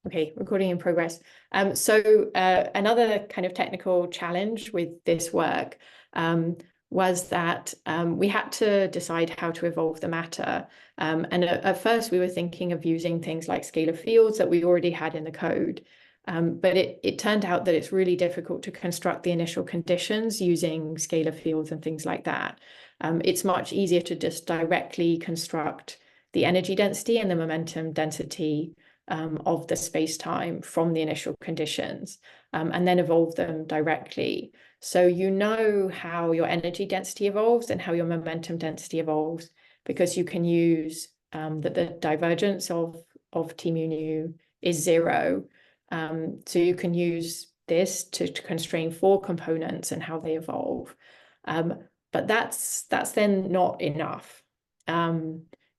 Okay, recording in progress. So another kind of technical challenge with this work was that we had to decide how to evolve the matter. And at first we were thinking of using things like scalar fields that we already had in the code. But it turned out that it's really difficult to construct the initial conditions using scalar fields and things like that. It's much easier to just directly construct the energy density and the momentum density of the space-time from the initial conditions, and then evolve them directly. So you know how your energy density evolves and how your momentum density evolves, because you can use that the divergence of T mu nu is 0. So you can use this to constrain 4 components and how they evolve. But that's then not enough.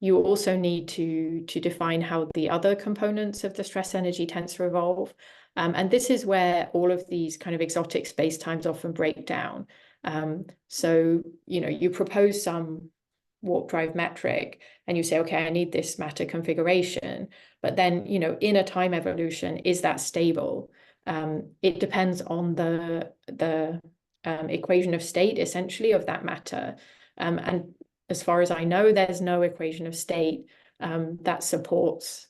You also need to define how the other components of the stress energy tensor evolve. And this is where all of these kind of exotic spacetimes often break down. So, you propose some warp drive metric and you say, okay, I need this matter configuration. But then, in a time evolution, is that stable? It depends on the equation of state, essentially, of that matter. And as far as I know, there's no equation of state that supports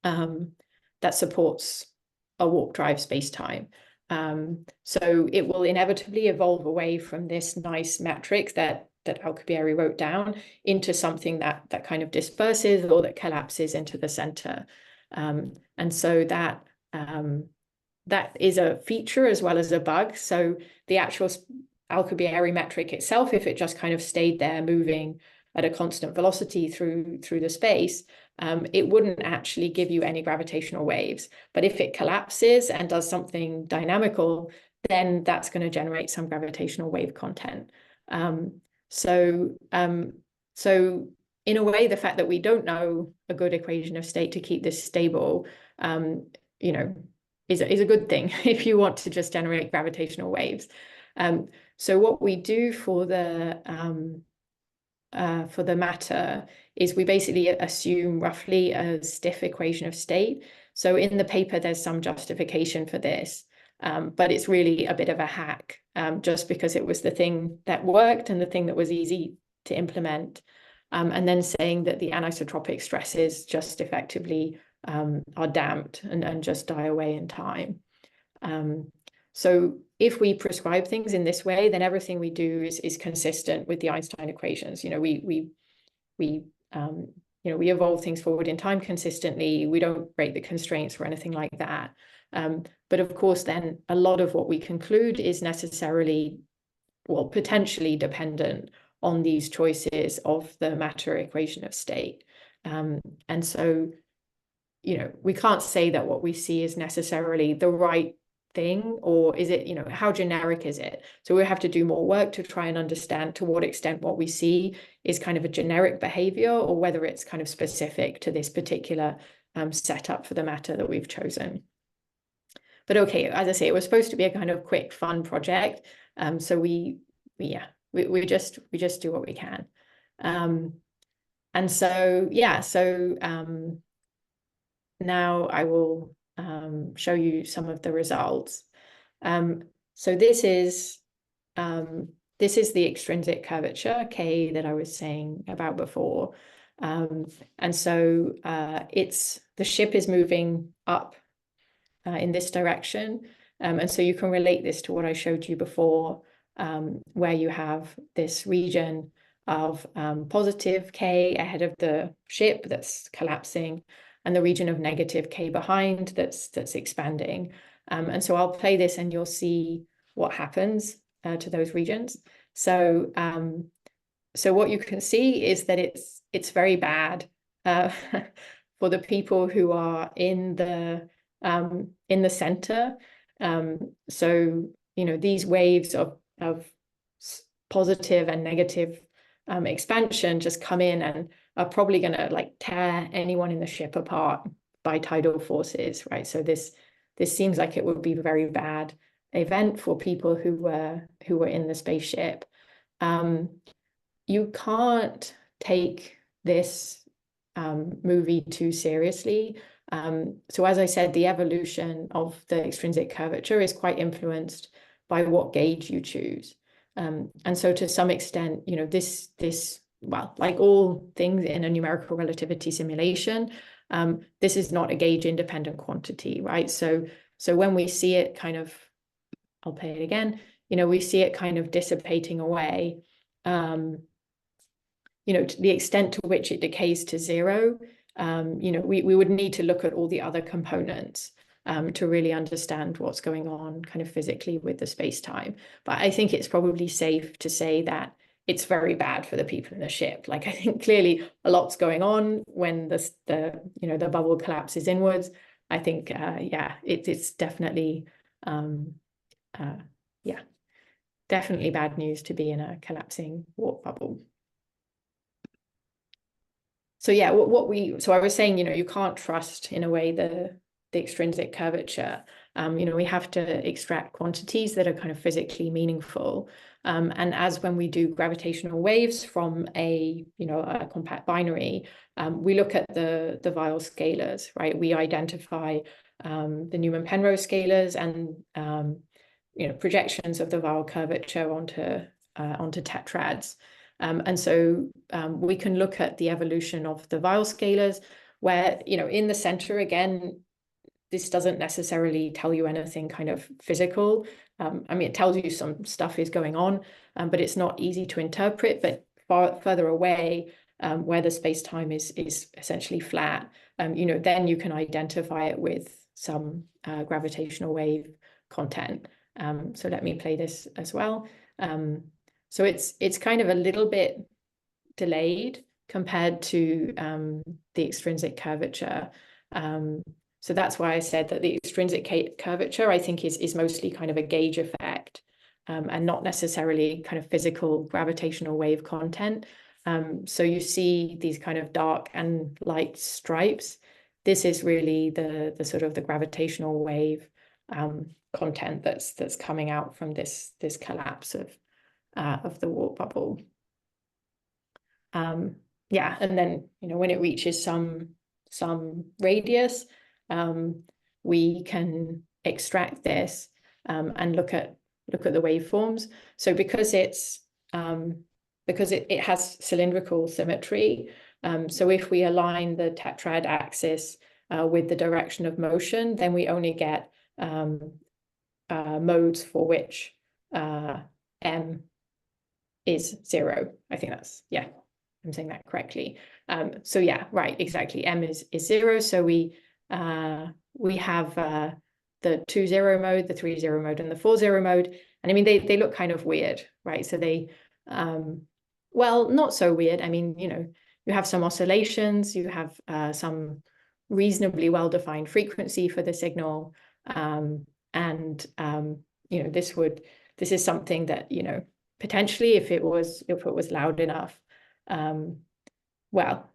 a warp drive spacetime. So it will inevitably evolve away from this nice metric that Alcubierre wrote down into something that kind of disperses or that collapses into the center. And so that is a feature as well as a bug. So the actual Alcubierre metric itself, if it just kind of stayed there moving at a constant velocity through the space, it wouldn't actually give you any gravitational waves. But if it collapses and does something dynamical, then that's going to generate some gravitational wave content. So in a way, the fact that we don't know a good equation of state to keep this stable, is a good thing if you want to just generate gravitational waves. So what we do for the matter is we basically assume roughly a stiff equation of state. So in the paper, there's some justification for this, but it's really a bit of a hack, just because it was the thing that worked and the thing that was easy to implement. And then saying that the anisotropic stresses just effectively are damped and just die away in time. So if we prescribe things in this way, then everything we do is consistent with the Einstein equations. We evolve things forward in time consistently. We don't break the constraints or anything like that. But of course, then a lot of what we conclude is necessarily, potentially dependent on these choices of the matter equation of state. And so, we can't say that what we see is necessarily the right thing, or is it, how generic is it? So we have to do more work to try and understand to what extent what we see is kind of a generic behavior, or whether it's kind of specific to this particular setup for the matter that we've chosen. But okay, as I say, it was supposed to be a kind of quick, fun project. So we just do what we can. And so, now I will show you some of the results. So this is the extrinsic curvature K that I was saying about before. And so the ship is moving up in this direction. And so you can relate this to what I showed you before, where you have this region of positive K ahead of the ship that's collapsing, and the region of negative K behind that's expanding. And so I'll play this and you'll see what happens to those regions. So what you can see is that it's very bad for the people who are in the center. So these waves of positive and negative expansion just come in and are probably going to tear anyone in the ship apart by tidal forces, right? So this seems like it would be a very bad event for people who were in the spaceship. You can't take this movie too seriously. So as I said, the evolution of the extrinsic curvature is quite influenced by what gauge you choose. And so to some extent, you know, this, well, like all things in a numerical relativity simulation, this is not a gauge independent quantity, right? So when we see it kind of, I'll play it again, you know, we see it kind of dissipating away, you know, to the extent to which it decays to zero, you know, we would need to look at all the other components to really understand what's going on kind of physically with the space-time. But I think it's probably safe to say that it's very bad for the people in the ship. Like, I think clearly a lot's going on when the you know, the bubble collapses inwards. I think, yeah, it's definitely, yeah, definitely bad news to be in a collapsing warp bubble. So yeah, so I was saying, you know, you can't trust in a way the extrinsic curvature. You know, we have to extract quantities that are kind of physically meaningful. And as when we do gravitational waves from a, you know, a compact binary, we look at the Weyl scalars, right? We identify the Newman-Penrose scalars and you know, projections of the Weyl curvature onto tetrads. And so we can look at the evolution of the Weyl scalars where, you know, in the center, again, this doesn't necessarily tell you anything kind of physical. I mean, it tells you some stuff is going on, but it's not easy to interpret. But further away, where the space-time is essentially flat, you know, then you can identify it with some gravitational wave content. So let me play this as well. So it's kind of a little bit delayed compared to the extrinsic curvature. So that's why I said that the extrinsic curvature, I think, is mostly kind of a gauge effect and not necessarily kind of physical gravitational wave content. So you see these kind of dark and light stripes. This is really the sort of the gravitational wave content that's coming out from this collapse of the warp bubble. Yeah, and then, you know, when it reaches some radius, we can extract this and look at the waveforms. So because it has cylindrical symmetry, so if we align the tetrad axis with the direction of motion, then we only get modes for which m is 0. I think that's, yeah, I'm saying that correctly. So yeah, right, exactly. M is 0. So we have the 2-0 mode, the 3-0 mode, and the 4-0 mode. And I mean, they look kind of weird, right? So they, well, not so weird. I mean, you know, you have some oscillations, you have some reasonably well-defined frequency for the signal. And you know, this is something that, you know, potentially if it was loud enough, well,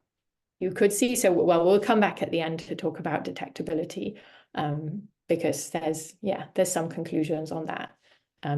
you could see. So, well, we'll come back at the end to talk about detectability, because there's some conclusions on that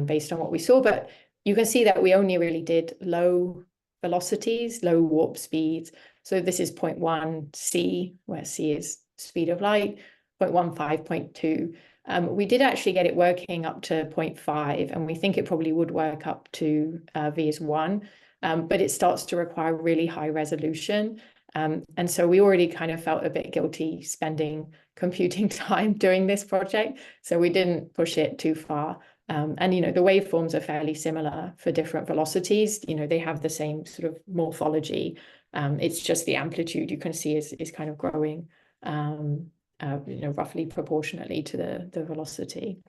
based on what we saw. But you can see that we only really did low velocities, low warp speeds. So this is 0.1 c, where c is speed of light, 0.15, 0.2. We did actually get it working up to 0.5, and we think it probably would work up to v is 1, but it starts to require really high resolution. And so we already kind of felt a bit guilty spending computing time doing this project, so we didn't push it too far. And, you know, the waveforms are fairly similar for different velocities. You know, they have the same sort of morphology. It's just the amplitude you can see is kind of growing, you know, roughly proportionately to the velocity.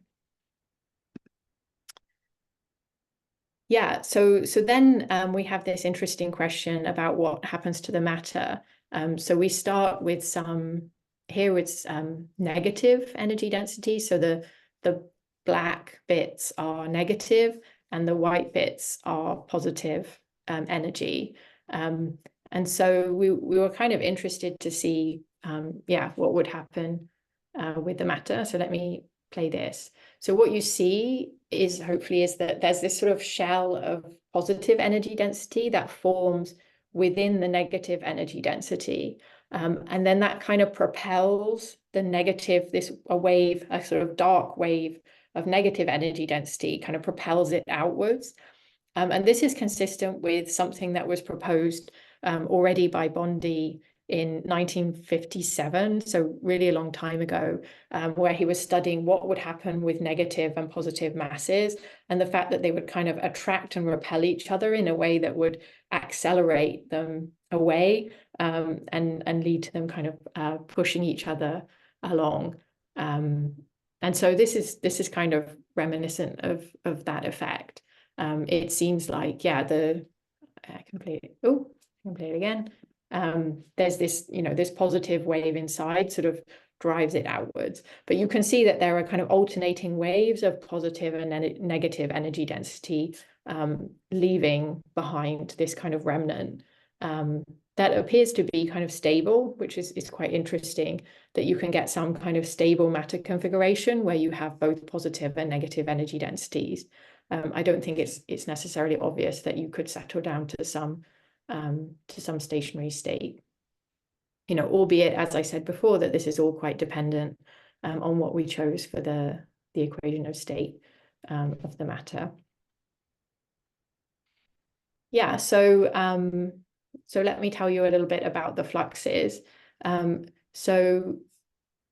Yeah, so then we have this interesting question about what happens to the matter. So we start with here it's negative energy density. So the black bits are negative and the white bits are positive energy. And so we were kind of interested to see, what would happen with the matter. So let me play this. So what you see is that there's this sort of shell of positive energy density that forms within the negative energy density. And then that kind of propels the negative, a sort of dark wave of negative energy density kind of propels it outwards. And this is consistent with something that was proposed already by Bondi in 1957, so really a long time ago, where he was studying what would happen with negative and positive masses, and the fact that they would kind of attract and repel each other in a way that would accelerate them away, and lead to them kind of pushing each other along. And so this is kind of reminiscent of that effect. It seems like, yeah, I can play it again. There's this, this positive wave inside sort of drives it outwards. But you can see that there are kind of alternating waves of positive and negative energy density, leaving behind this kind of remnant that appears to be kind of stable, which is quite interesting, that you can get some kind of stable matter configuration where you have both positive and negative energy densities. I don't think it's necessarily obvious that you could settle down to some stationary state, albeit, as I said before, that this is all quite dependent on what we chose for the equation of state of the matter. Yeah, so let me tell you a little bit about the fluxes. So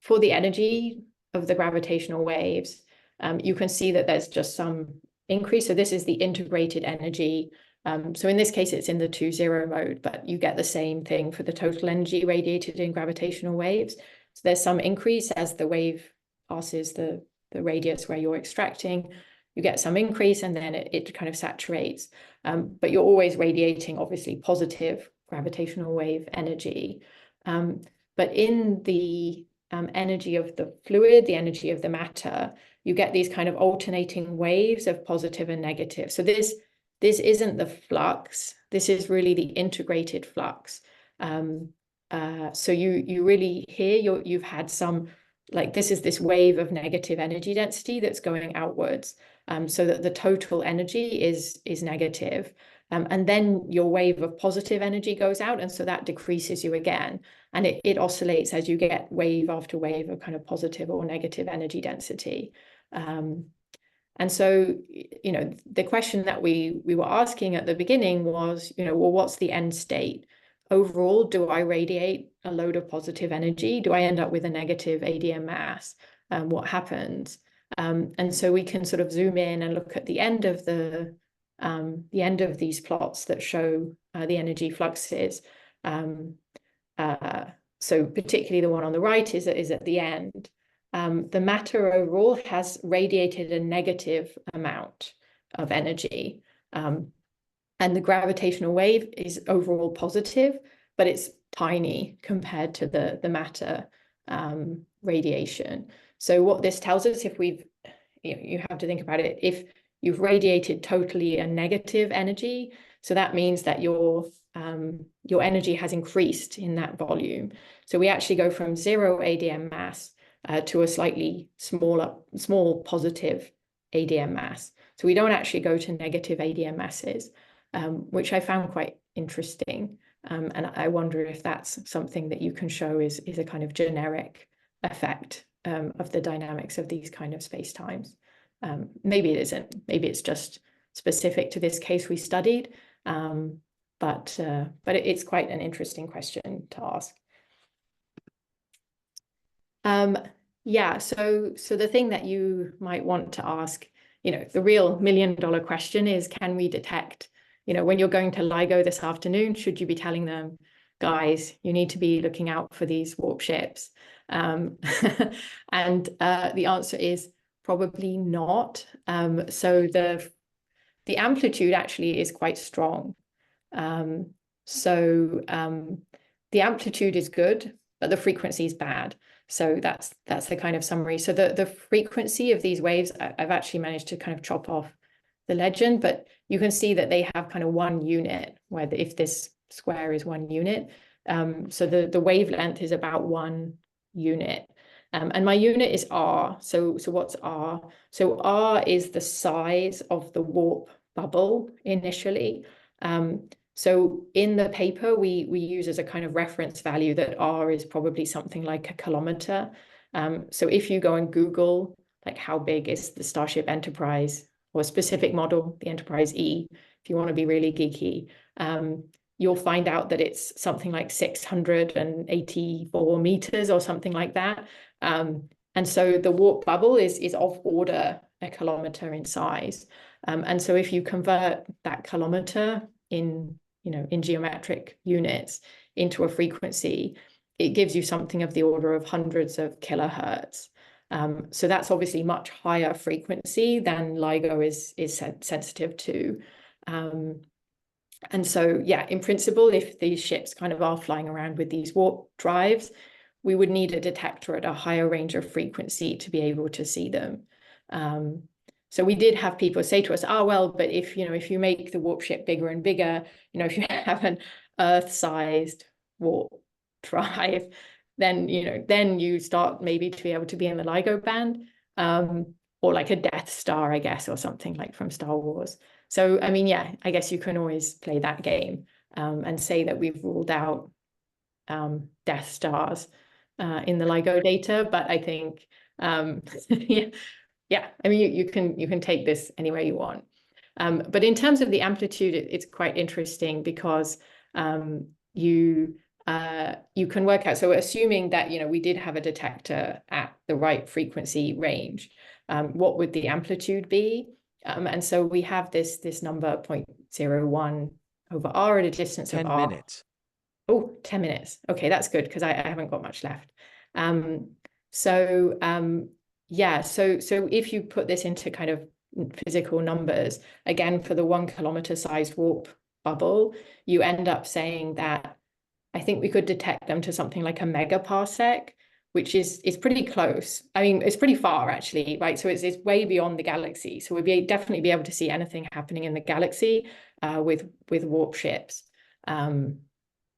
for the energy of the gravitational waves, you can see that there's just some increase. So this is the integrated energy. So in this case, it's in the 2-0 mode, but you get the same thing for the total energy radiated in gravitational waves. So there's some increase as the wave passes the radius where you're extracting. You get some increase, and then it kind of saturates. But you're always radiating, obviously, positive gravitational wave energy. But in the energy of the fluid, the energy of the matter, you get these kind of alternating waves of positive and negative. So this isn't the flux. This is really the integrated flux. So you really here you've had some, like, this is this wave of negative energy density that's going outwards, so that the total energy is negative. And then your wave of positive energy goes out, and so that decreases you again. And it oscillates as you get wave after wave of kind of positive or negative energy density. And so, the question that we were asking at the beginning was, well, what's the end state? Overall, do I radiate a load of positive energy? Do I end up with a negative ADM mass? What happens? And so we can sort of zoom in and look at the end of these plots that show the energy fluxes. So particularly the one on the right is at the end. The matter overall has radiated a negative amount of energy. And the gravitational wave is overall positive, but it's tiny compared to the matter radiation. So what this tells us, if you have to think about it, if you've radiated totally a negative energy, so that means that your energy has increased in that volume. So we actually go from 0 ADM mass to a slightly small positive ADM mass. So we don't actually go to negative ADM masses, which I found quite interesting. And I wonder if that's something that you can show is a kind of generic effect of the dynamics of these kind of spacetimes. Maybe it isn't. Maybe it's just specific to this case we studied. But it's quite an interesting question to ask. Yeah, so the thing that you might want to ask, the real $1 million question is, can we detect, when you're going to LIGO this afternoon, should you be telling them, guys, you need to be looking out for these warp ships? And the answer is probably not. So the amplitude actually is quite strong. So the amplitude is good, but the frequency is bad. So that's the kind of summary. So the frequency of these waves, I've actually managed to kind of chop off the legend, but you can see that they have kind of 1 unit, where if this square is 1 unit. So the wavelength is about 1 unit. And my unit is R. So what's R? So R is the size of the warp bubble initially. So in the paper, we use as a kind of reference value that R is probably something like a kilometer. So if you go and Google, like, how big is the Starship Enterprise, or a specific model, the Enterprise E, if you want to be really geeky, you'll find out that it's something like 684 meters or something like that. And so the warp bubble is of order a kilometer in size. And so if you convert that kilometer in geometric units into a frequency, it gives you something of the order of hundreds of kilohertz. So that's obviously much higher frequency than LIGO is sensitive to. And so, yeah, in principle, if these ships kind of are flying around with these warp drives, we would need a detector at a higher range of frequency to be able to see them. So we did have people say to us, oh, well, but if you make the warp ship bigger and bigger, if you have an Earth-sized warp drive, then you start maybe to be able to be in the LIGO band, or like a Death Star, I guess, or something like from Star Wars. So, I mean, yeah, I guess you can always play that game and say that we've ruled out Death Stars in the LIGO data, but I think, yeah, I mean, you can take this anywhere you want. But in terms of the amplitude, it's quite interesting because you can work out. So assuming that we did have a detector at the right frequency range, what would the amplitude be? And so we have this number 0.01 over R at a distance of R. 10 minutes. Oh, 10 minutes. Okay, that's good because I haven't got much left. Yeah, so if you put this into kind of physical numbers, again, for the 1 kilometer sized warp bubble, you end up saying that I think we could detect them to something like a megaparsec, which is pretty close. I mean, it's pretty far actually, right? So it's way beyond the galaxy. So we'd definitely be able to see anything happening in the galaxy with warp ships.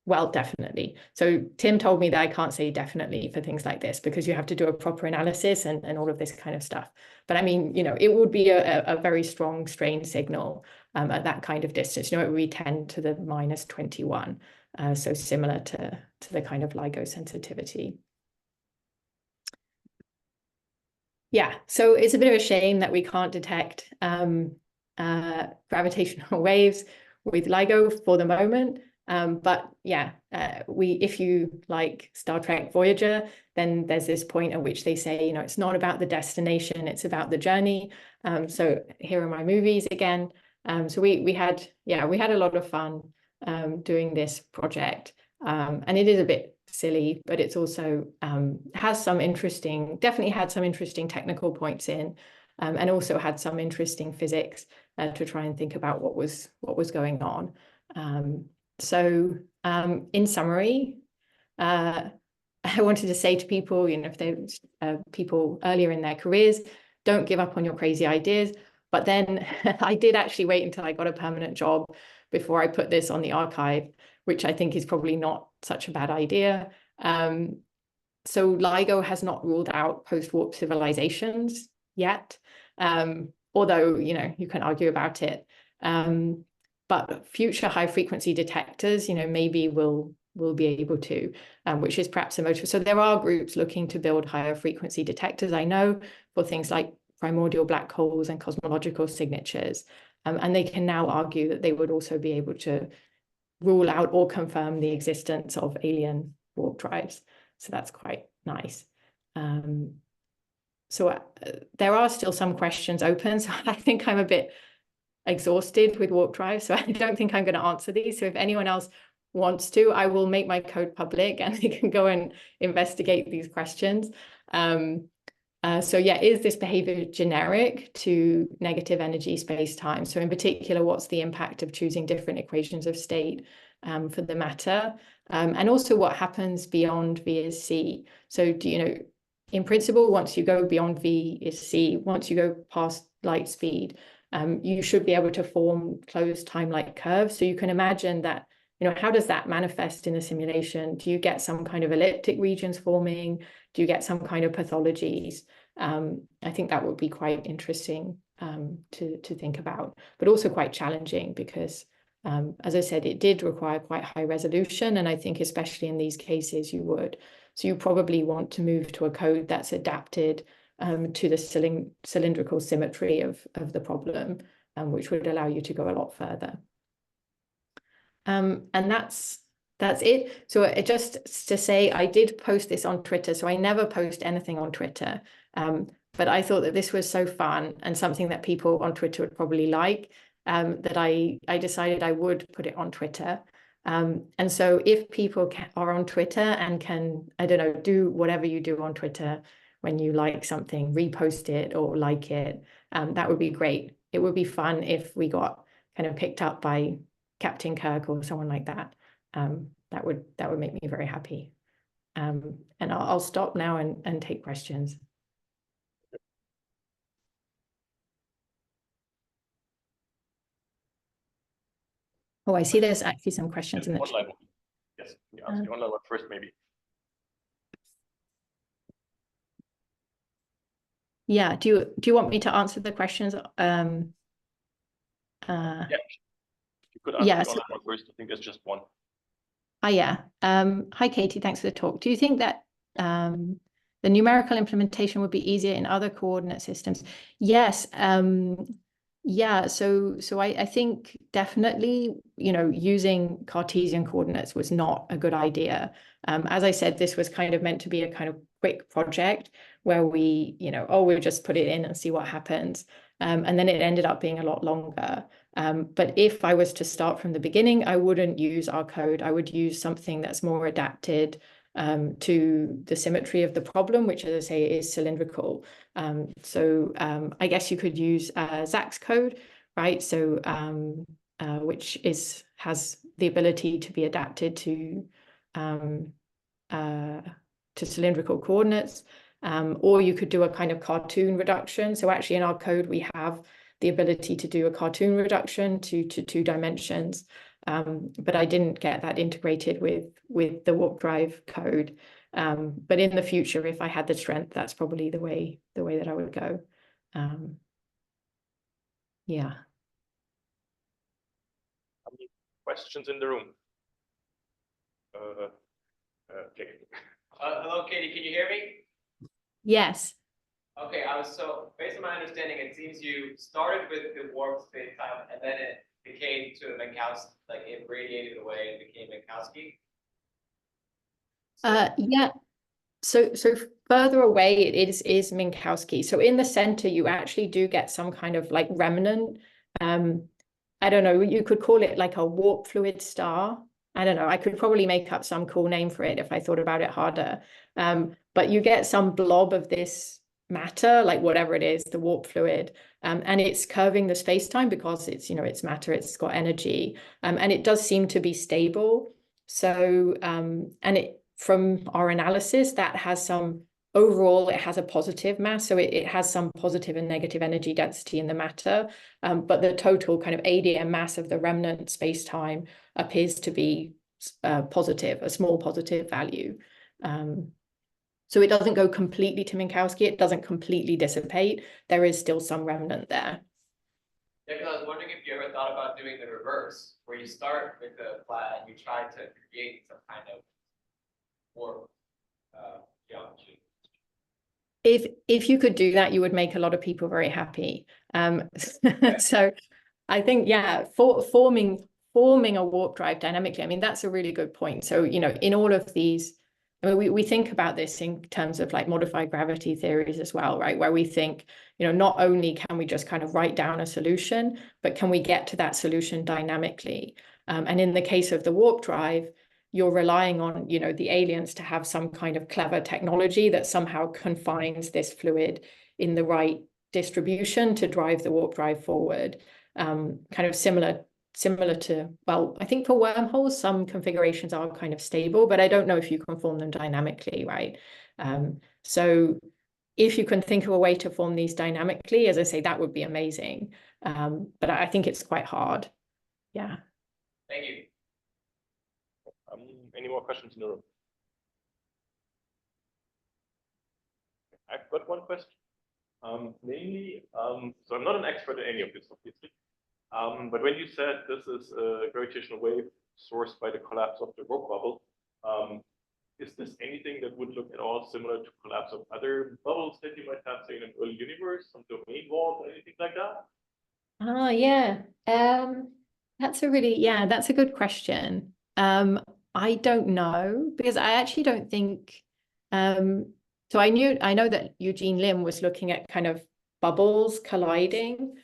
Well, definitely. So Tim told me that I can't say definitely for things like this because you have to do a proper analysis and all of this kind of stuff. But I mean, it would be a very strong strain signal at that kind of distance. It would be 10 to the minus 21. So similar to the kind of LIGO sensitivity. Yeah, so it's a bit of a shame that we can't detect gravitational waves with LIGO for the moment. But yeah, if you like Star Trek Voyager, then there's this point at which they say, it's not about the destination, it's about the journey. So here are my movies again. So we had a lot of fun doing this project. And it is a bit silly, but it's also has some definitely had some interesting technical points in, and also had some interesting physics to try and think about what was going on. So in summary, I wanted to say to people, if they're people earlier in their careers, don't give up on your crazy ideas. But then I did actually wait until I got a permanent job before I put this on the archive, which I think is probably not such a bad idea. So LIGO has not ruled out post-warp civilizations yet, although, you can argue about it. But future high-frequency detectors, maybe will be able to, which is perhaps a motive. So there are groups looking to build higher frequency detectors, I know, for things like primordial black holes and cosmological signatures. And they can now argue that they would also be able to rule out or confirm the existence of alien warp drives. So that's quite nice. So there are still some questions open. So I think I'm a bit exhausted with warp drive. So I don't think I'm going to answer these. So if anyone else wants to, I will make my code public and they can go and investigate these questions. So yeah, is this behavior generic to negative energy space-time? So in particular, what's the impact of choosing different equations of state for the matter? And also what happens beyond V is C? So in principle, once you go beyond V is C, once you go past light speed, you should be able to form closed time-like curves. So you can imagine that, how does that manifest in a simulation? Do you get some kind of elliptic regions forming? Do you get some kind of pathologies? I think that would be quite interesting to think about, but also quite challenging because As I said, it did require quite high resolution, and I think especially in these cases you would. So you probably want to move to a code that's adapted to the cylindrical symmetry of the problem, which would allow you to go a lot further. And that's it. So just to say, I did post this on Twitter. So I never post anything on Twitter. But I thought that this was so fun and something that people on Twitter would probably like, that I decided I would put it on Twitter. And so if people are on Twitter and can, I don't know, do whatever you do on Twitter when you like something, repost it or like it, that would be great. It would be fun if we got kind of picked up by Captain Kirk or someone like that. That would make me very happy. And I'll stop now and take questions. Oh, I see there's actually some questions in the chat. Yes, we ask the online one first, maybe. Yeah, do you want me to answer the questions? Yeah. You could answer the online one first. I think there's just one. Yeah. Hi, Katy. Thanks for the talk. Do you think that the numerical implementation would be easier in other coordinate systems? Yes. Yeah. So I think definitely, using Cartesian coordinates was not a good idea. As I said, this was kind of meant to be a kind of quick project where we, we'll just put it in and see what happens. And then it ended up being a lot longer. But if I was to start from the beginning, I wouldn't use our code. I would use something that's more adapted to the symmetry of the problem, which, as I say, is cylindrical. So I guess you could use Zach's code, right? So which has the ability to be adapted to cylindrical coordinates. Or you could do a kind of cartoon reduction. So actually in our code, we have the ability to do a cartoon reduction to 2 dimensions. But I didn't get that integrated with the warp drive code. But in the future, if I had the strength, that's probably the way that I would go. Yeah. Any questions in the room? Okay. Hello, Katy. Can you hear me? Yes. Okay. So based on my understanding, it seems you started with the warped spacetime and then it became to Minkowski, like it radiated away and became Minkowski. Yeah. So further away it is Minkowski. So in the center you actually do get some kind of like remnant. I don't know, you could call it like a warp fluid star. I don't know, I could probably make up some cool name for it if I thought about it harder. But you get some blob of this matter, like whatever it is, the warp fluid, and it's curving the space-time because it's matter, it's got energy, and it does seem to be stable. So and from our analysis, that has some overall, it has a positive mass, so it has some positive and negative energy density in the matter, but the total kind of ADM mass of the remnant space-time appears to be positive, a small positive value. So it doesn't go completely to Minkowski, it doesn't completely dissipate, there is still some remnant there. Yeah, because I was wondering if you ever thought about doing the reverse, where you start with the flat and you try to create some kind of warp geometry. If you could do that, you would make a lot of people very happy. So I think, yeah, forming a warp drive dynamically, I mean, that's a really good point. So, in all of these, I mean, we think about this in terms of like modified gravity theories as well, right? Where we think, not only can we just kind of write down a solution, but can we get to that solution dynamically? And in the case of the warp drive, you're relying on, the aliens to have some kind of clever technology that somehow confines this fluid in the right distribution to drive the warp drive forward. Kind of similar to, well, I think for wormholes, some configurations are kind of stable, but I don't know if you can form them dynamically, right? So if you can think of a way to form these dynamically, as I say, that would be amazing. But I think it's quite hard. Yeah. Thank you. Any more questions in the room? I've got one question. Mainly, so I'm not an expert in any of this, obviously. But when you said this is a gravitational wave sourced by the collapse of the rock bubble, is this anything that would look at all similar to collapse of other bubbles that you might have, say, in an early universe, some domain walls, anything like that? Oh, yeah. That's a good question. I don't know, because I actually don't think, so I know that Eugene Lim was looking at kind of bubbles colliding.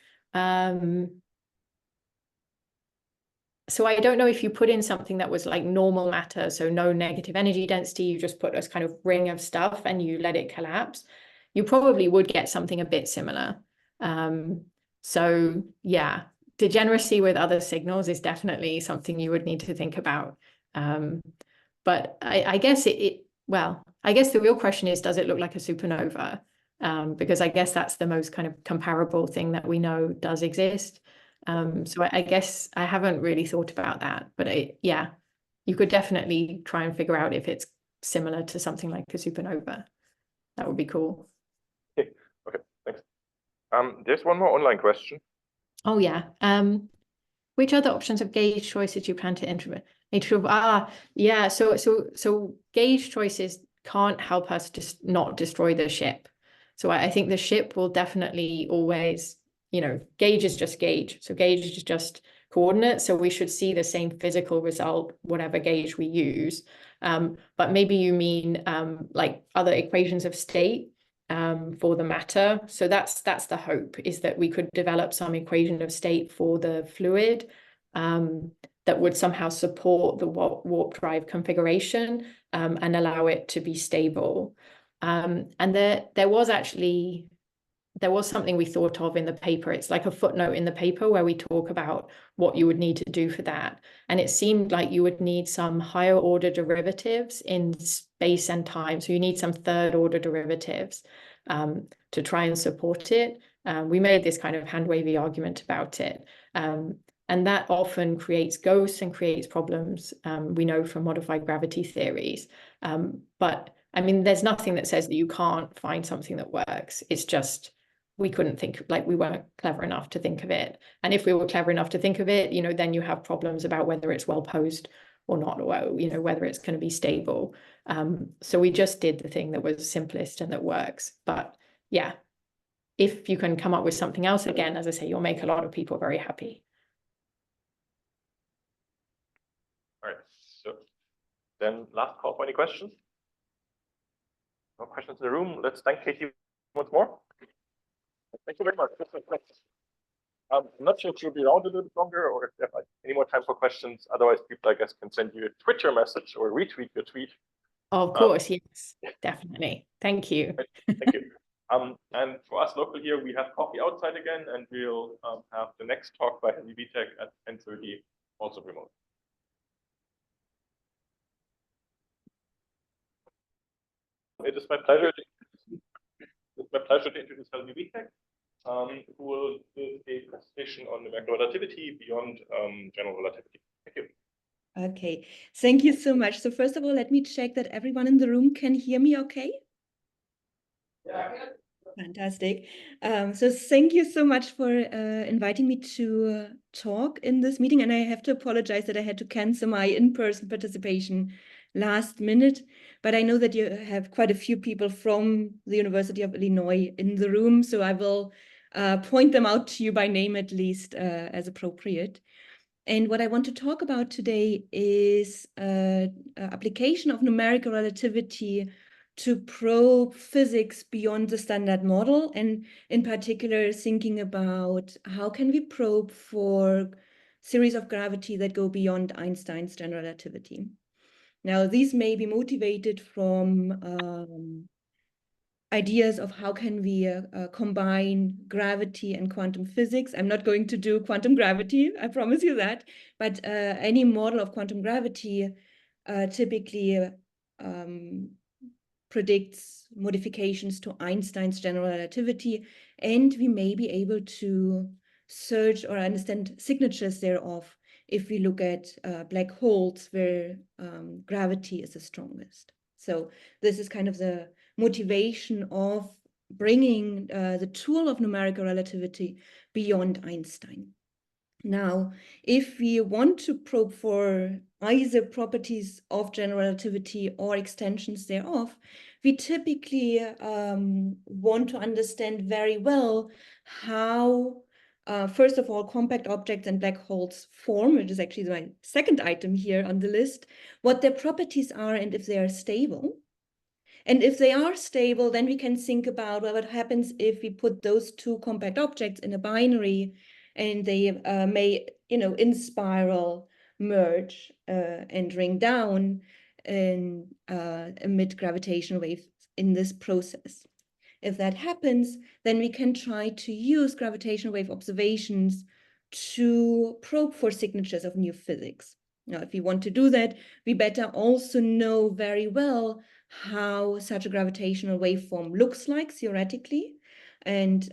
So I don't know if you put in something that was like normal matter, so no negative energy density, you just put this kind of ring of stuff and you let it collapse, you probably would get something a bit similar. So yeah, degeneracy with other signals is definitely something you would need to think about. But I guess I guess the real question is, does it look like a supernova? Because I guess that's the most kind of comparable thing that we know does exist. So I guess I haven't really thought about that, but yeah, you could definitely try and figure out if it's similar to something like a supernova. That would be cool. Okay, thanks. There's one more online question. Oh yeah. Which other options of gauge choices do you plan to implement? Yeah. So gauge choices can't help us just not destroy the ship. So I think the ship will definitely always, gauge is just gauge. So gauge is just coordinates. So we should see the same physical result, whatever gauge we use. But maybe you mean like other equations of state for the matter. So that's the hope, is that we could develop some equation of state for the fluid that would somehow support the warp drive configuration and allow it to be stable. And there was something we thought of in the paper. It's like a footnote in the paper where we talk about what you would need to do for that. And it seemed like you would need some higher order derivatives in space and time. So you need some third order derivatives to try and support it. We made this kind of hand-wavy argument about it. And that often creates ghosts and creates problems, we know from modified gravity theories. But I mean, there's nothing that says that you can't find something that works. It's just we couldn't think, like we weren't clever enough to think of it. And if we were clever enough to think of it, then you have problems about whether it's well posed or not, or whether it's going to be stable. So we just did the thing that was simplest and that works. But yeah, if you can come up with something else, again, as I say, you'll make a lot of people very happy. All right, so then last call for any questions? No questions in the room. Let's thank Katy once more. Thank you very much. I'm not sure if you'll be around a little bit longer or if you have any more time for questions. Otherwise, people, I guess, can send you a Twitter message or retweet your tweet. Of course, yes, definitely. Thank you. Thank you. And for us local here, we have coffee outside again, and we'll have the next talk by Helvi Witek at 10:30, also remote. It is my pleasure to introduce Helvi Witek, who will give a presentation on numerical relativity beyond general relativity. Thank you. Okay, thank you so much. So first of all, let me check that everyone in the room can hear me okay? Yeah. Fantastic. So thank you so much for inviting me to talk in this meeting. And I have to apologize that I had to cancel my in-person participation last minute. But I know that you have quite a few people from the University of Illinois in the room. So I will point them out to you by name, at least as appropriate. And what I want to talk about today is application of numerical relativity to probe physics beyond the standard model, and in particular thinking about how can we probe for theories of gravity that go beyond Einstein's general relativity. Now, these may be motivated from ideas of how can we combine gravity and quantum physics. I'm not going to do quantum gravity, I promise you that, but any model of quantum gravity typically predicts modifications to Einstein's general relativity, and we may be able to search or understand signatures thereof if we look at black holes where gravity is the strongest. So this is kind of the motivation of bringing the tool of numerical relativity beyond Einstein. Now, if we want to probe for either properties of general relativity or extensions thereof, we typically want to understand very well how, first of all, compact objects and black holes form, which is actually my second item here on the list, what their properties are and if they are stable. And if they are stable, then we can think about, well, what happens if we put those two compact objects in a binary and they may, in spiral merge and ring down and emit gravitational waves in this process. If that happens, then we can try to use gravitational wave observations to probe for signatures of new physics. Now, if we want to do that, we better also know very well how such a gravitational waveform looks like theoretically. And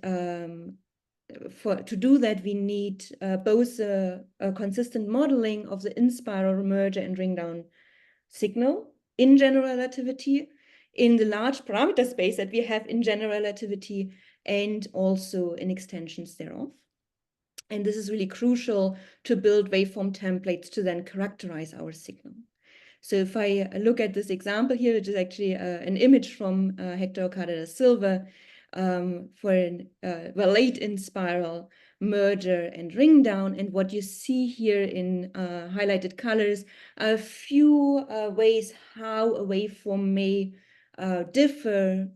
to do that, we need both a consistent modeling of the in-spiral merger and ring down signal in general relativity, in the large parameter space that we have in general relativity, and also in extensions thereof. And this is really crucial to build waveform templates to then characterize our signal. So if I look at this example here, which is actually an image from Hector Okada da Silva for an late in spiral merger and ring down, and what you see here in highlighted colors are a few ways how a waveform may differ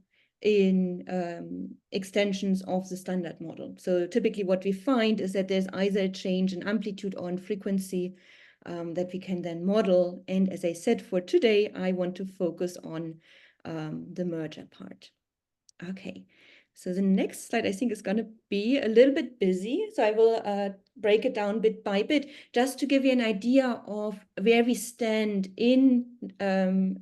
in extensions of the standard model. So typically what we find is that there's either a change in amplitude or in frequency that we can then model. And as I said, for today, I want to focus on the merger part. Okay, so the next slide I think is going to be a little bit busy. So I will break it down bit by bit, just to give you an idea of where we stand in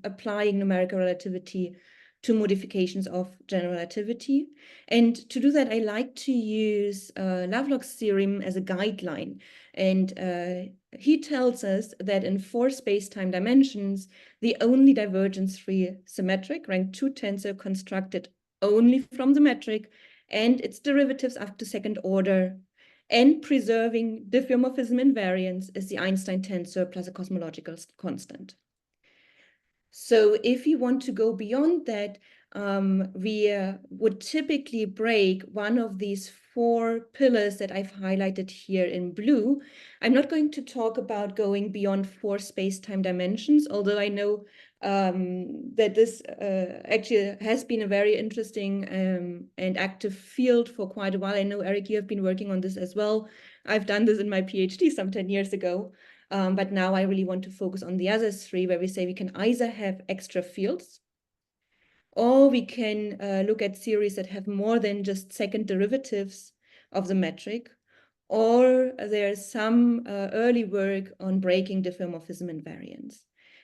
applying numerical relativity to modifications of general relativity. And to do that, I like to use Lovelock's theorem as a guideline. And he tells us that in 4 space-time dimensions, the only divergence-free symmetric rank 2 tensor constructed only from the metric and its derivatives up to second order and preserving diffeomorphism invariance is the Einstein tensor plus a cosmological constant. So if you want to go beyond that, we would typically break one of these 4 pillars that I've highlighted here in blue. I'm not going to talk about going beyond 4 space-time dimensions, although I know that this actually has been a very interesting and active field for quite a while. I know, Eric, you have been working on this as well. I've done this in my PhD some 10 years ago. But now I really want to focus on the other 3, where we say we can either have extra fields, or we can look at theories that have more than just second derivatives of the metric, or there's some early work on breaking diffeomorphism invariance.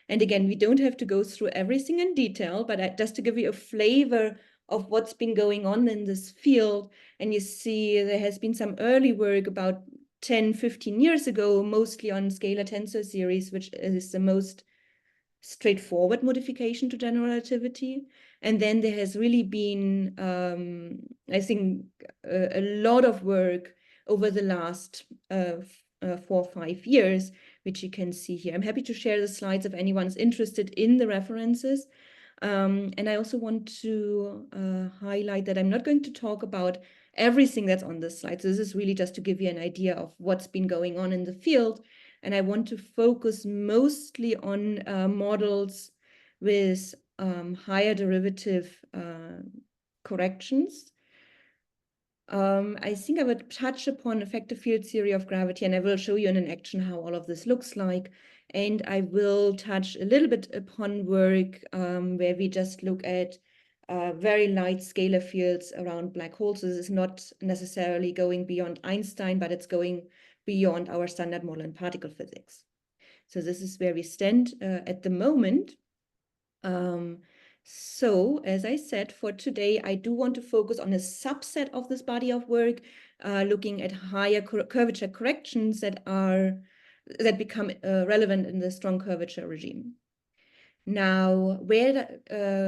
And again, we don't have to go through everything in detail, but just to give you a flavor of what's been going on in this field. And you see there has been some early work about 10, 15 years ago, mostly on scalar tensor series, which is the most straightforward modification to general relativity. And then there has really been, I think, a lot of work over the last 4 or 5 years, which you can see here. I'm happy to share the slides if anyone's interested in the references. And I also want to highlight that I'm not going to talk about everything that's on this slide. So this is really just to give you an idea of what's been going on in the field. And I want to focus mostly on models with higher derivative corrections. I think I would touch upon effective field theory of gravity, and I will show you in an action how all of this looks like. And I will touch a little bit upon work where we just look at very light scalar fields around black holes. So this is not necessarily going beyond Einstein, but it's going beyond our standard model in particle physics. So this is where we stand at the moment. So as I said, for today, I do want to focus on a subset of this body of work, looking at higher curvature corrections that become relevant in the strong curvature regime. Now, where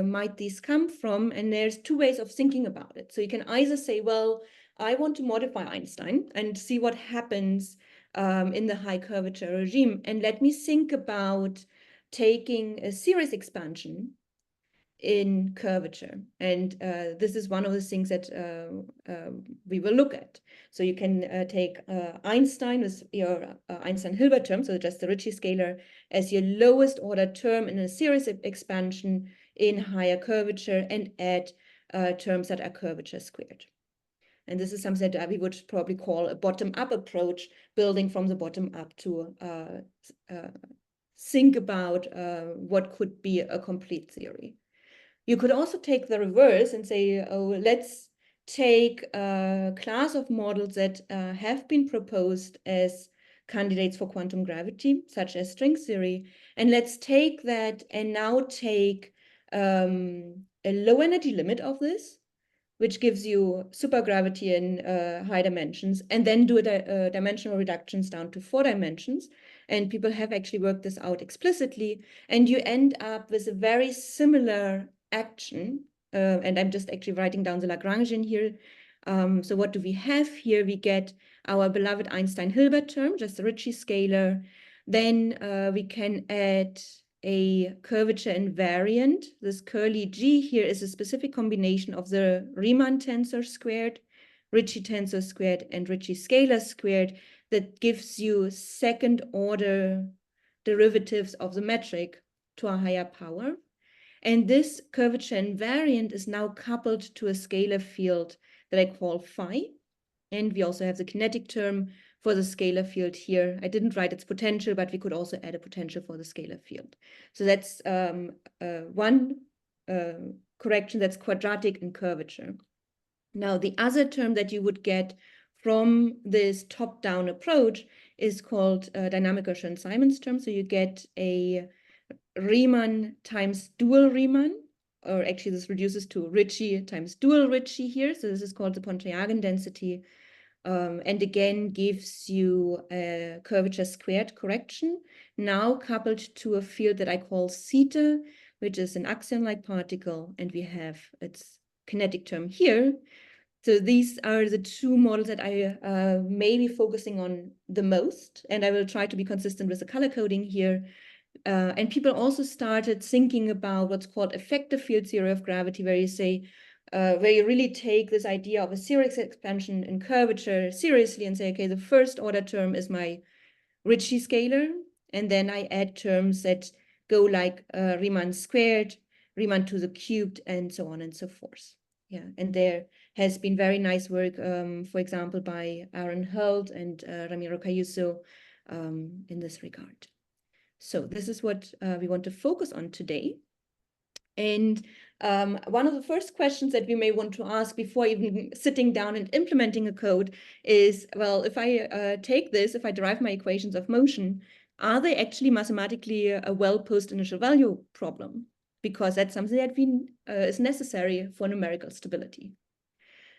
might these come from? And there's 2 ways of thinking about it. So you can either say, well, I want to modify Einstein and see what happens in the high curvature regime. And let me think about taking a series expansion in curvature. And this is one of the things that we will look at. So you can take Einstein with your Einstein-Hilbert term, so just the Ricci scalar, as your lowest order term in a series expansion in higher curvature, and add terms that are curvature squared. And this is something that we would probably call a bottom-up approach, building from the bottom up to think about what could be a complete theory. You could also take the reverse and say, oh, let's take a class of models that have been proposed as candidates for quantum gravity, such as string theory, and let's take that and now take a low energy limit of this, which gives you supergravity in high dimensions, and then do dimensional reductions down to 4 dimensions. And people have actually worked this out explicitly, and you end up with a very similar action. And I'm just actually writing down the Lagrangian here. So what do we have here? We get our beloved Einstein-Hilbert term, just the Ricci scalar. Then we can add a curvature invariant. This curly G here is a specific combination of the Riemann tensor squared, Ricci tensor squared, and Ricci scalar squared that gives you second order derivatives of the metric to a higher power. And this curvature invariant is now coupled to a scalar field that I call phi. And we also have the kinetic term for the scalar field here. I didn't write its potential, but we could also add a potential for the scalar field. So that's one correction that's quadratic in curvature. Now, the other term that you would get from this top-down approach is called dynamic Schoen-Simons term. So you get a Riemann times dual Riemann, or actually this reduces to Ricci times dual Ricci here. So this is called the Pontryagin density. And again, gives you a curvature squared correction, now coupled to a field that I call theta, which is an axion-like particle, and we have its kinetic term here. So these are the two models that I may be focusing on the most, and I will try to be consistent with the color coding here. And people also started thinking about what's called effective field theory of gravity, where you say, where you really take this idea of a series expansion in curvature seriously and say, okay, the first order term is my Ricci scalar, and then I add terms that go like Riemann squared, Riemann to the cubed, and so on and so forth. Yeah, and there has been very nice work, for example, by Aaron Held and Ramiro Cayuso in this regard. So this is what we want to focus on today. And one of the first questions that we may want to ask before even sitting down and implementing a code is, well, if I take this, if I derive my equations of motion, are they actually mathematically a well-posed initial value problem? Because that's something that is necessary for numerical stability.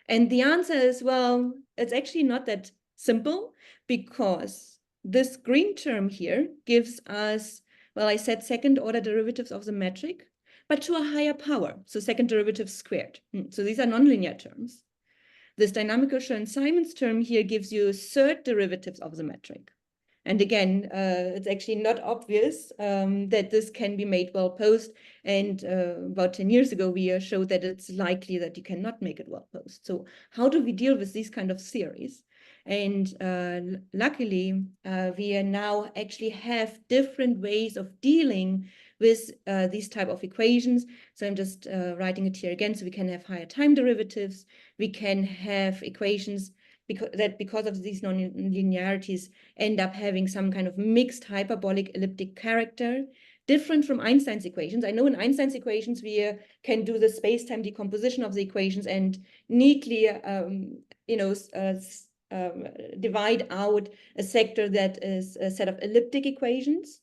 And the answer is, well, it's actually not that simple, because this green term here gives us, well, I said second order derivatives of the metric, but to a higher power, so second derivative squared. So these are nonlinear terms. This dynamical Schoen-Simons term here gives you third derivatives of the metric. And again, it's actually not obvious that this can be made well-posed. And about 10 years ago, we showed that it's likely that you cannot make it well-posed. So how do we deal with these kind of theories? And luckily, we now actually have different ways of dealing with these type of equations. So I'm just writing it here again. So we can have higher time derivatives. We can have equations because of these non-linearities end up having some kind of mixed hyperbolic elliptic character, different from Einstein's equations. I know in Einstein's equations, we can do the space-time decomposition of the equations and neatly, divide out a sector that is a set of elliptic equations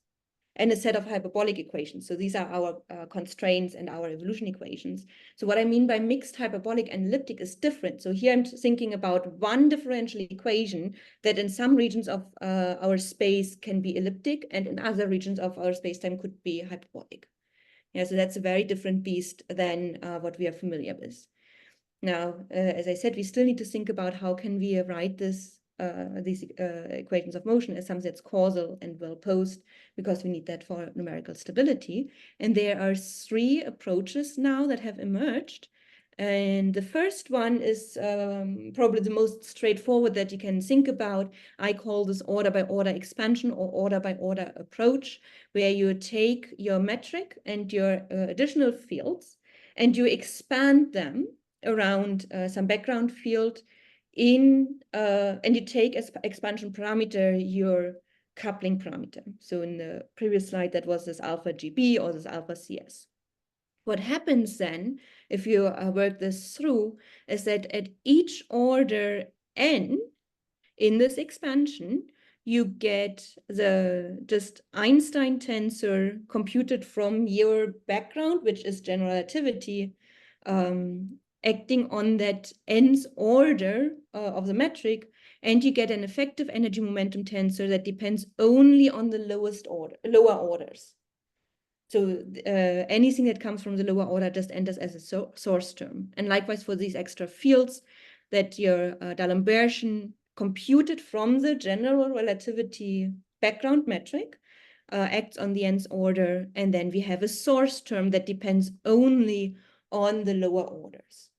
and a set of hyperbolic equations. So these are our constraints and our evolution equations. So what I mean by mixed hyperbolic and elliptic is different. So here I'm thinking about one differential equation that in some regions of our space can be elliptic, and in other regions of our space-time could be hyperbolic. Yeah, so that's a very different beast than what we are familiar with. Now, as I said, we still need to think about how can we write this these equations of motion as something that's causal and well posed, because we need that for numerical stability. And there are 3 approaches now that have emerged. And the first one is probably the most straightforward that you can think about. I call this order-by-order expansion or order-by-order approach, where you take your metric and your additional fields and you expand them around some background field and you take as expansion parameter your coupling parameter. So in the previous slide, that was this alpha GB or this alpha CS. What happens then, if you work this through, is that at each order n in this expansion, you get the just Einstein tensor computed from your background, which is general relativity, acting on that nth order of the metric, and you get an effective energy momentum tensor that depends only on the lower orders. So anything that comes from the lower order just enters as a source term. And likewise for these extra fields, that your D'Alembertian computed from the general relativity background metric acts on the nth order, and then we have a source term that depends only on the lower orders.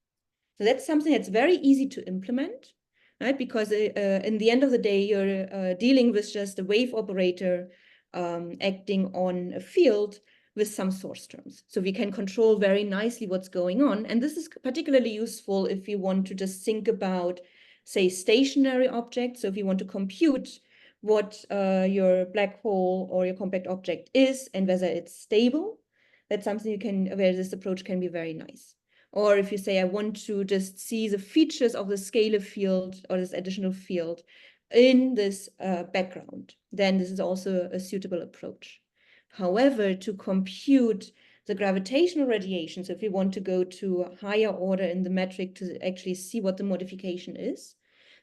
So that's something that's very easy to implement, right? Because in the end of the day, you're dealing with just a wave operator acting on a field with some source terms. So we can control very nicely what's going on. And this is particularly useful if you want to just think about, say, stationary objects. So if you want to compute what your black hole or your compact object is and whether it's stable, that's something you can, where this approach can be very nice. Or if you say, I want to just see the features of the scalar field or this additional field in this background, then this is also a suitable approach. However, to compute the gravitational radiation, so if we want to go to a higher order in the metric to actually see what the modification is,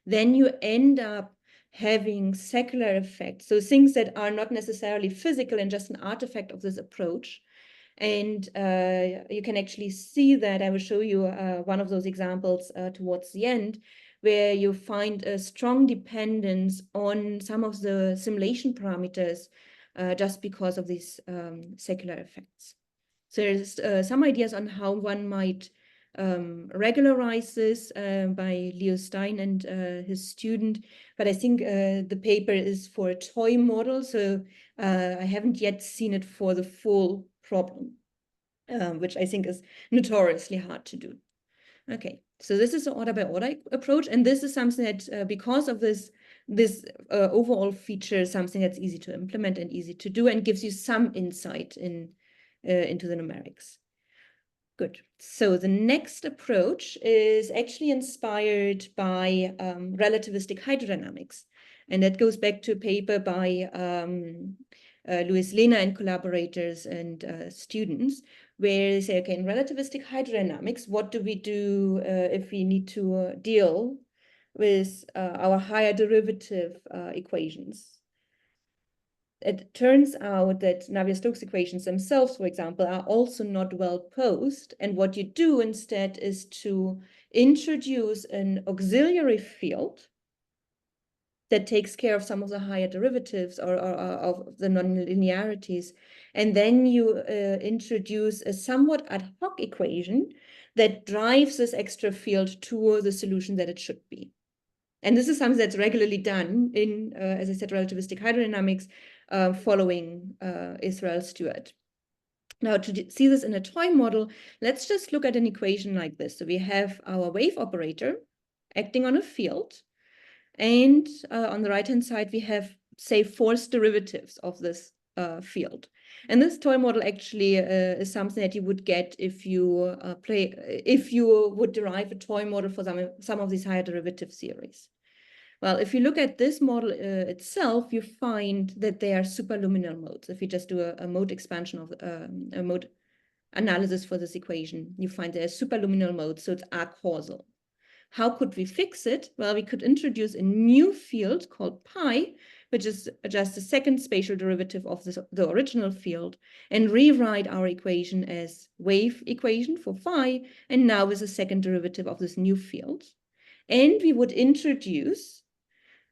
then you end up having secular effects. So things that are not necessarily physical and just an artifact of this approach. And you can actually see that. I will show you one of those examples towards the end, where you find a strong dependence on some of the simulation parameters just because of these secular effects. So there's some ideas on how one might regularize this by Leo Stein and his student, but I think the paper is for a toy model, so I haven't yet seen it for the full problem, which I think is notoriously hard to do. Okay, so this is an order-by-order approach, and this is something that, because of this overall feature, something that's easy to implement and easy to do, and gives you some insight into the numerics. Good. So the next approach is actually inspired by relativistic hydrodynamics, and that goes back to a paper by Luis Lena and collaborators and students, where they say, okay, in relativistic hydrodynamics, what do we do if we need to deal with our higher derivative equations? It turns out that Navier-Stokes equations themselves, for example, are also not well posed. And what you do instead is to introduce an auxiliary field that takes care of some of the higher derivatives or of the nonlinearities. And then you introduce a somewhat ad hoc equation that drives this extra field to the solution that it should be. And this is something that's regularly done in, as I said, relativistic hydrodynamics, following Israel Stewart. Now, to see this in a toy model, let's just look at an equation like this. So we have our wave operator acting on a field, and on the right-hand side, we have, say, forced derivatives of this field. And this toy model actually is something that you would get if you would derive a toy model for some of these higher derivative theories. Well, if you look at this model itself, you find that they are superluminal modes. If you just do a mode expansion of a mode analysis for this equation, you find they are superluminal modes, so it's acausal. How could we fix it? Well, we could introduce a new field called pi, which is just a second spatial derivative of the original field, and rewrite our equation as wave equation for phi, and now with a second derivative of this new field. And we would introduce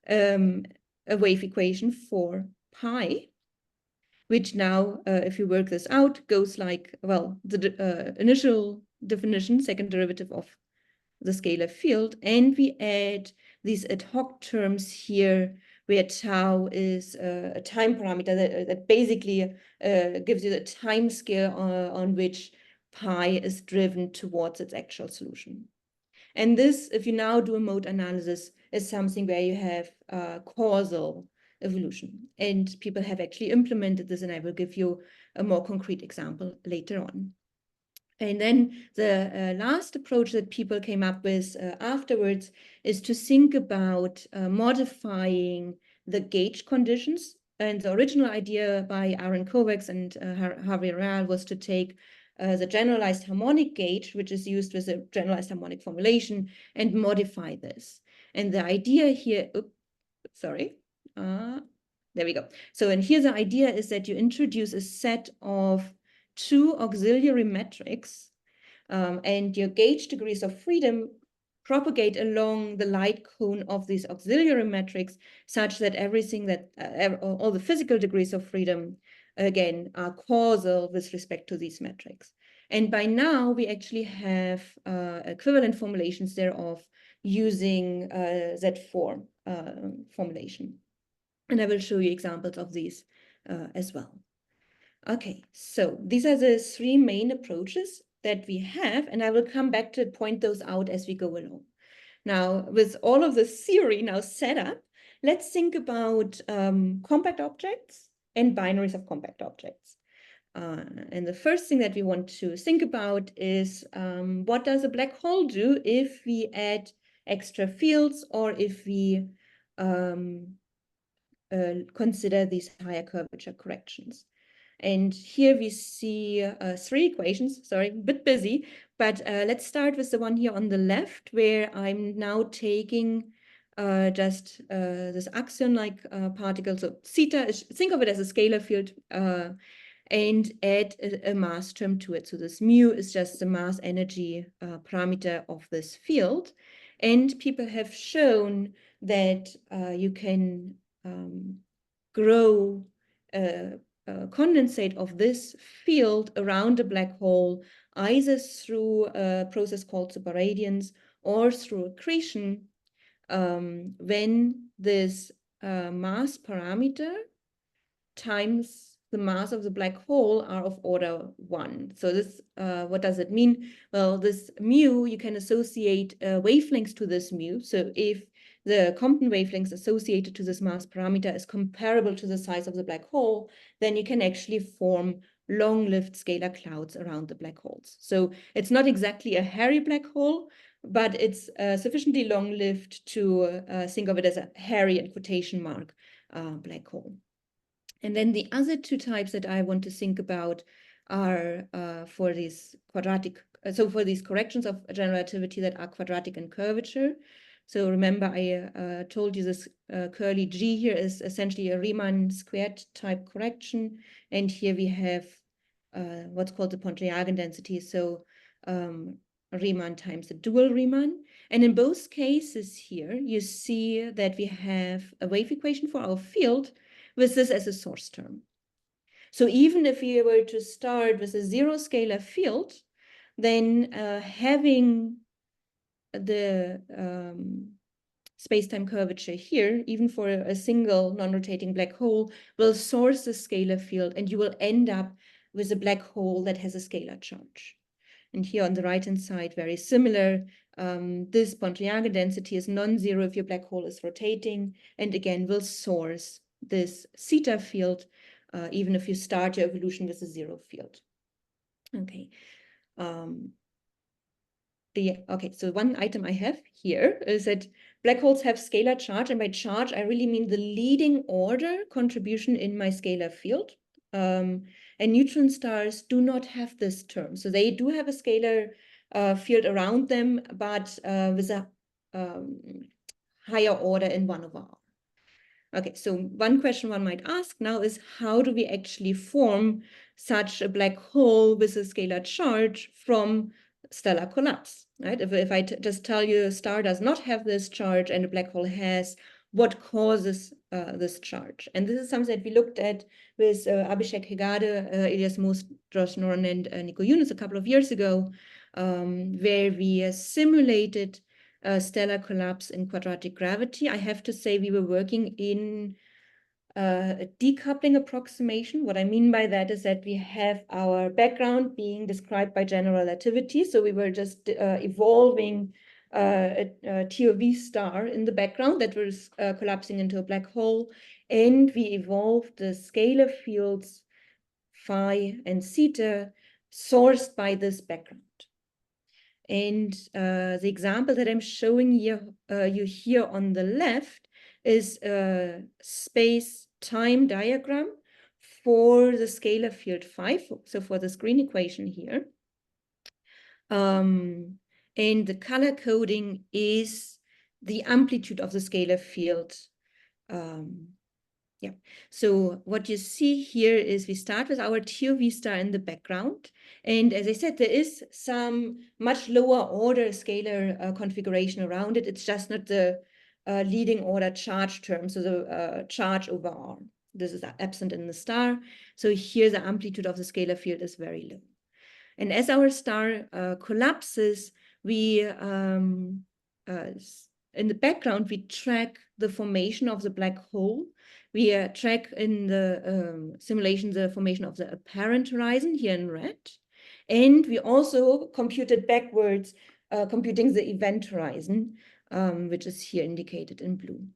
a wave equation for pi, which now, if you work this out, goes like, well, the initial definition, second derivative of the scalar field, and we add these ad hoc terms here, where tau is a time parameter that basically gives you the time scale on which pi is driven towards its actual solution. And this, if you now do a mode analysis, is something where you have causal evolution. And people have actually implemented this, and I will give you a more concrete example later on. And then the last approach that people came up with afterwards is to think about modifying the gauge conditions. And the original idea by Aaron Kovacs and Javier Real was to take the generalized harmonic gauge, which is used with a generalized harmonic formulation, and modify this. And the idea here, there we go. So, and here the idea is that you introduce a set of two auxiliary metrics, and your gauge degrees of freedom propagate along the light cone of these auxiliary metrics, such that everything that, all the physical degrees of freedom, again, are causal with respect to these metrics. And by now, we actually have equivalent formulations thereof using Z4 formulation. And I will show you examples of these as well. Okay, so these are the three main approaches that we have, and I will come back to point those out as we go along. Now, with all of the theory now set up, let's think about compact objects and binaries of compact objects. And the first thing that we want to think about is what does a black hole do if we add extra fields, or if we consider these higher curvature corrections. And here we see three equations, sorry, a bit busy, but let's start with the one here on the left, where I'm now taking just this axion-like particle. So theta is, think of it as a scalar field, and add a mass term to it. So this mu is just the mass energy parameter of this field. And people have shown that you can grow condensate of this field around a black hole, either through a process called superradiance or through accretion, when this mass parameter times the mass of the black hole are of order 1. So this, what does it mean? Well, this mu, you can associate wavelengths to this mu. So if the Compton wavelengths associated to this mass parameter is comparable to the size of the black hole, then you can actually form long-lived scalar clouds around the black holes. So it's not exactly a hairy black hole, but it's sufficiently long-lived to think of it as a hairy in quotation mark black hole. And then the other two types that I want to think about are for these quadratic, so for these corrections of general relativity that are quadratic in curvature. So remember, I told you this curly G here is essentially a Riemann squared type correction. And here we have what's called the Pontryagin density. So Riemann times the dual Riemann. And in both cases here, you see that we have a wave equation for our field with this as a source term. So even if we were to start with a zero scalar field, then having the space-time curvature here, even for a single non-rotating black hole, will source the scalar field, and you will end up with a black hole that has a scalar charge. And here on the right-hand side, very similar. This Pontryagin density is non-zero if your black hole is rotating, and again will source this theta field, even if you start your evolution with a zero field. Okay. Okay, so one item I have here is that black holes have scalar charge, and by charge I really mean the leading order contribution in my scalar field. And neutron stars do not have this term, so they do have a scalar field around them, but with a higher order in 1/r. Okay, so one question one might ask now is, how do we actually form such a black hole with a scalar charge from stellar collapse, right? If I just tell you a star does not have this charge and a black hole has, what causes this charge. And this is something that we looked at with Abhishek Hegade, Elias Moos-Dross-Noren, and Nico Yunus a couple of years ago, where we simulated stellar collapse in quadratic gravity. I have to say we were working in a decoupling approximation. What I mean by that is that we have our background being described by general relativity. So we were just evolving a TOV star in the background that was collapsing into a black hole. And we evolved the scalar fields phi and theta sourced by this background. And the example that I'm showing you here on the left is a space-time diagram for the scalar field phi, so for this green equation here. And the color coding is the amplitude of the scalar field. Yeah, so what you see here is we start with our TOV star in the background. And as I said, there is some much lower order scalar configuration around it. It's just not the leading order charge term, so the charge over R. This is absent in the star. So here the amplitude of the scalar field is very low. And as our star collapses, we, in the background, we track the formation of the black hole. We track in the simulation the formation of the apparent horizon here in red. And we also computed backwards, computing the event horizon, which is here indicated in blue.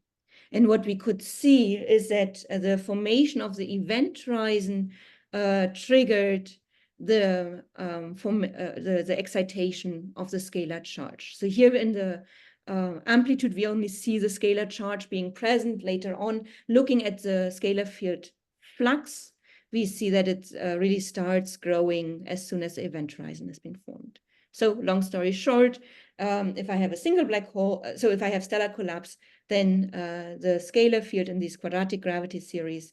And what we could see is that the formation of the event horizon triggered the excitation of the scalar charge. So here in the amplitude, we only see the scalar charge being present. Later on, looking at the scalar field flux, we see that it really starts growing as soon as the event horizon has been formed. So long story short, if I have a single black hole, so if I have stellar collapse, then the scalar field in these quadratic gravity series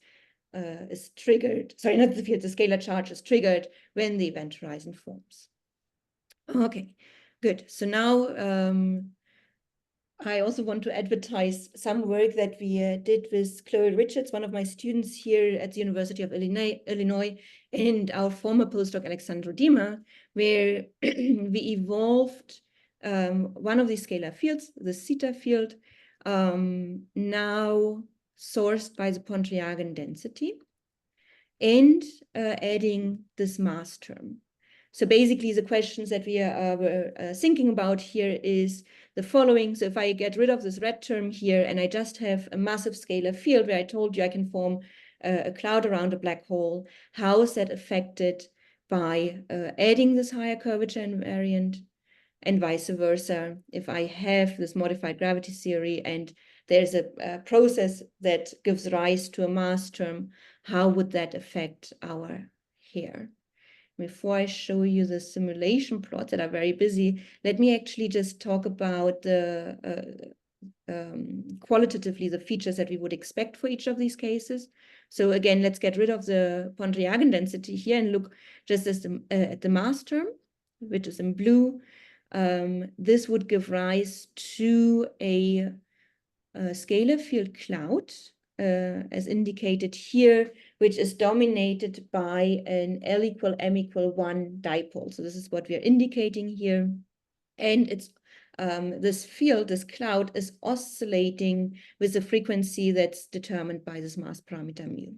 is triggered. Sorry, not the field, the scalar charge is triggered when the event horizon forms. Okay, good. So now I also want to advertise some work that we did with Chloe Richards, one of my students here at the University of Illinois, and our former postdoc, Alexandro Dima, where we evolved one of these scalar fields, the theta field, now sourced by the Pontryagin density, and adding this mass term. So basically the questions that we were thinking about here is the following. So if I get rid of this red term here and I just have a massive scalar field where I told you I can form a cloud around a black hole, how is that affected by adding this higher curvature invariant, and vice versa? If I have this modified gravity theory and there's a process that gives rise to a mass term, how would that affect our hair? Before I show you the simulation plots that are very busy, let me actually just talk about the qualitatively the features that we would expect for each of these cases. So again, let's get rid of the Pontryagin density here and look just as at the mass term, which is in blue. This would give rise to a scalar field cloud, as indicated here, which is dominated by an L equal M equal 1 dipole. So this is what we are indicating here. And it's this field, this cloud, is oscillating with a frequency that's determined by this mass parameter mu.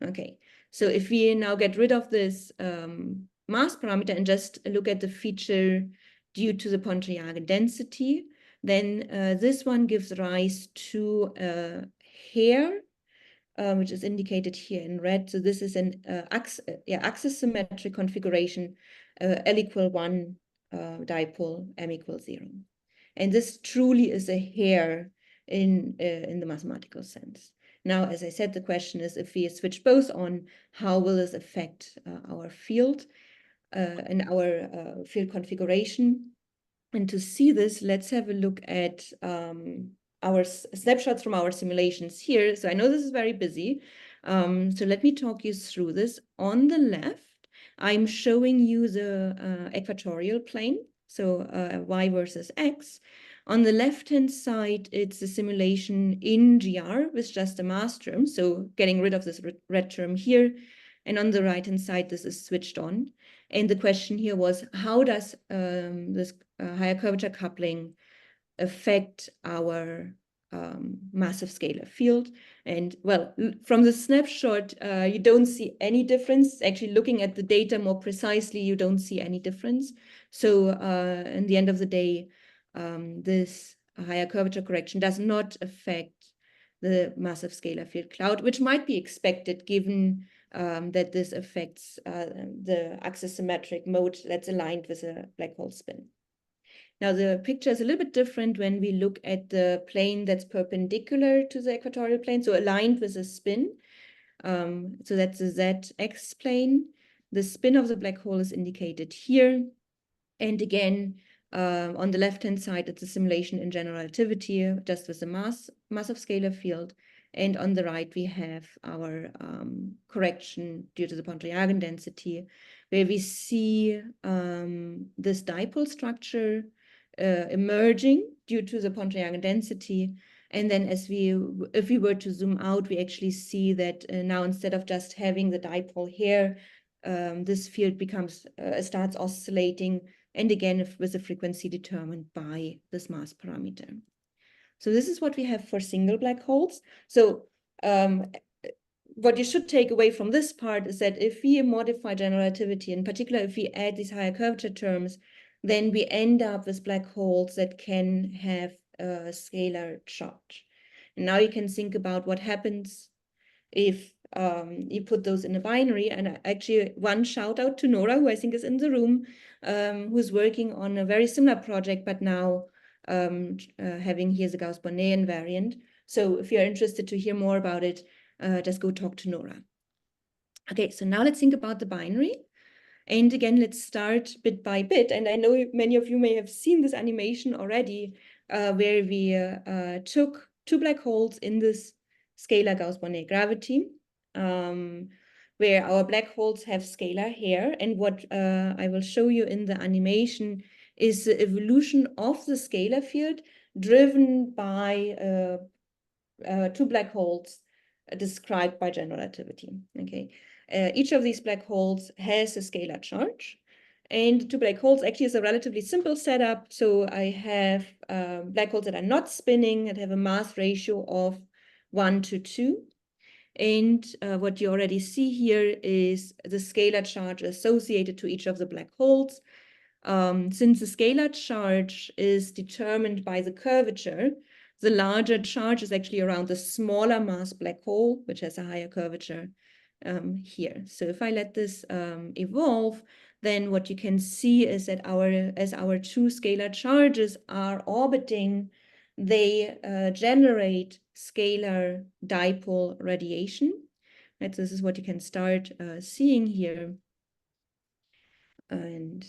Okay, so if we now get rid of this mass parameter and just look at the feature due to the Pontryagin density, then this one gives rise to a hair, which is indicated here in red. So this is an axis symmetric configuration, L equal 1 dipole, M equal 0. And this truly is a hair in the mathematical sense. Now, as I said, the question is, if we switch both on, how will this affect our field and our field configuration? And to see this, let's have a look at our snapshots from our simulations here. So I know this is very busy. So let me talk you through this. On the left, I'm showing you the equatorial plane, so y versus x. On the left-hand side, it's a simulation in GR with just a mass term, so getting rid of this red term here. And on the right-hand side, this is switched on. And the question here was, how does this higher curvature coupling affect our massive scalar field? And well, from the snapshot, you don't see any difference. Actually, looking at the data more precisely, you don't see any difference. So in the end of the day, this higher curvature correction does not affect the massive scalar field cloud, which might be expected given that this affects the axisymmetric mode that's aligned with a black hole spin. Now, the picture is a little bit different when we look at the plane that's perpendicular to the equatorial plane, so aligned with a spin. So that's the ZX plane. The spin of the black hole is indicated here. And again, on the left-hand side, it's a simulation in general relativity, just with a massive scalar field. And on the right, we have our correction due to the Pontryagin density, where we see this dipole structure emerging due to the Pontryagin density. And then if we were to zoom out, we actually see that now instead of just having the dipole here, this field starts oscillating, and again with a frequency determined by this mass parameter. So this is what we have for single black holes. So what you should take away from this part is that if we modify general relativity, in particular if we add these higher curvature terms, then we end up with black holes that can have a scalar charge. And now you can think about what happens if you put those in a binary. And actually, one shout out to Nora, who I think is in the room, who's working on a very similar project, but now having here the Gauss-Bonnet invariant. So if you're interested to hear more about it, just go talk to Nora. Okay, so now let's think about the binary. And again, let's start bit by bit. And I know many of you may have seen this animation already, where we took two black holes in this scalar Gauss-Bonnet gravity, where our black holes have scalar hair. And what I will show you in the animation is the evolution of the scalar field driven by two black holes described by general relativity. Okay. Each of these black holes has a scalar charge, and two black holes actually is a relatively simple setup. So I have black holes that are not spinning, that have a mass ratio of 1 to 2. And what you already see here is the scalar charge associated to each of the black holes. Since the scalar charge is determined by the curvature, the larger charge is actually around the smaller mass black hole, which has a higher curvature here. So if I let this evolve, then what you can see is that as our two scalar charges are orbiting, they generate scalar dipole radiation. Right, so this is what you can start seeing here. And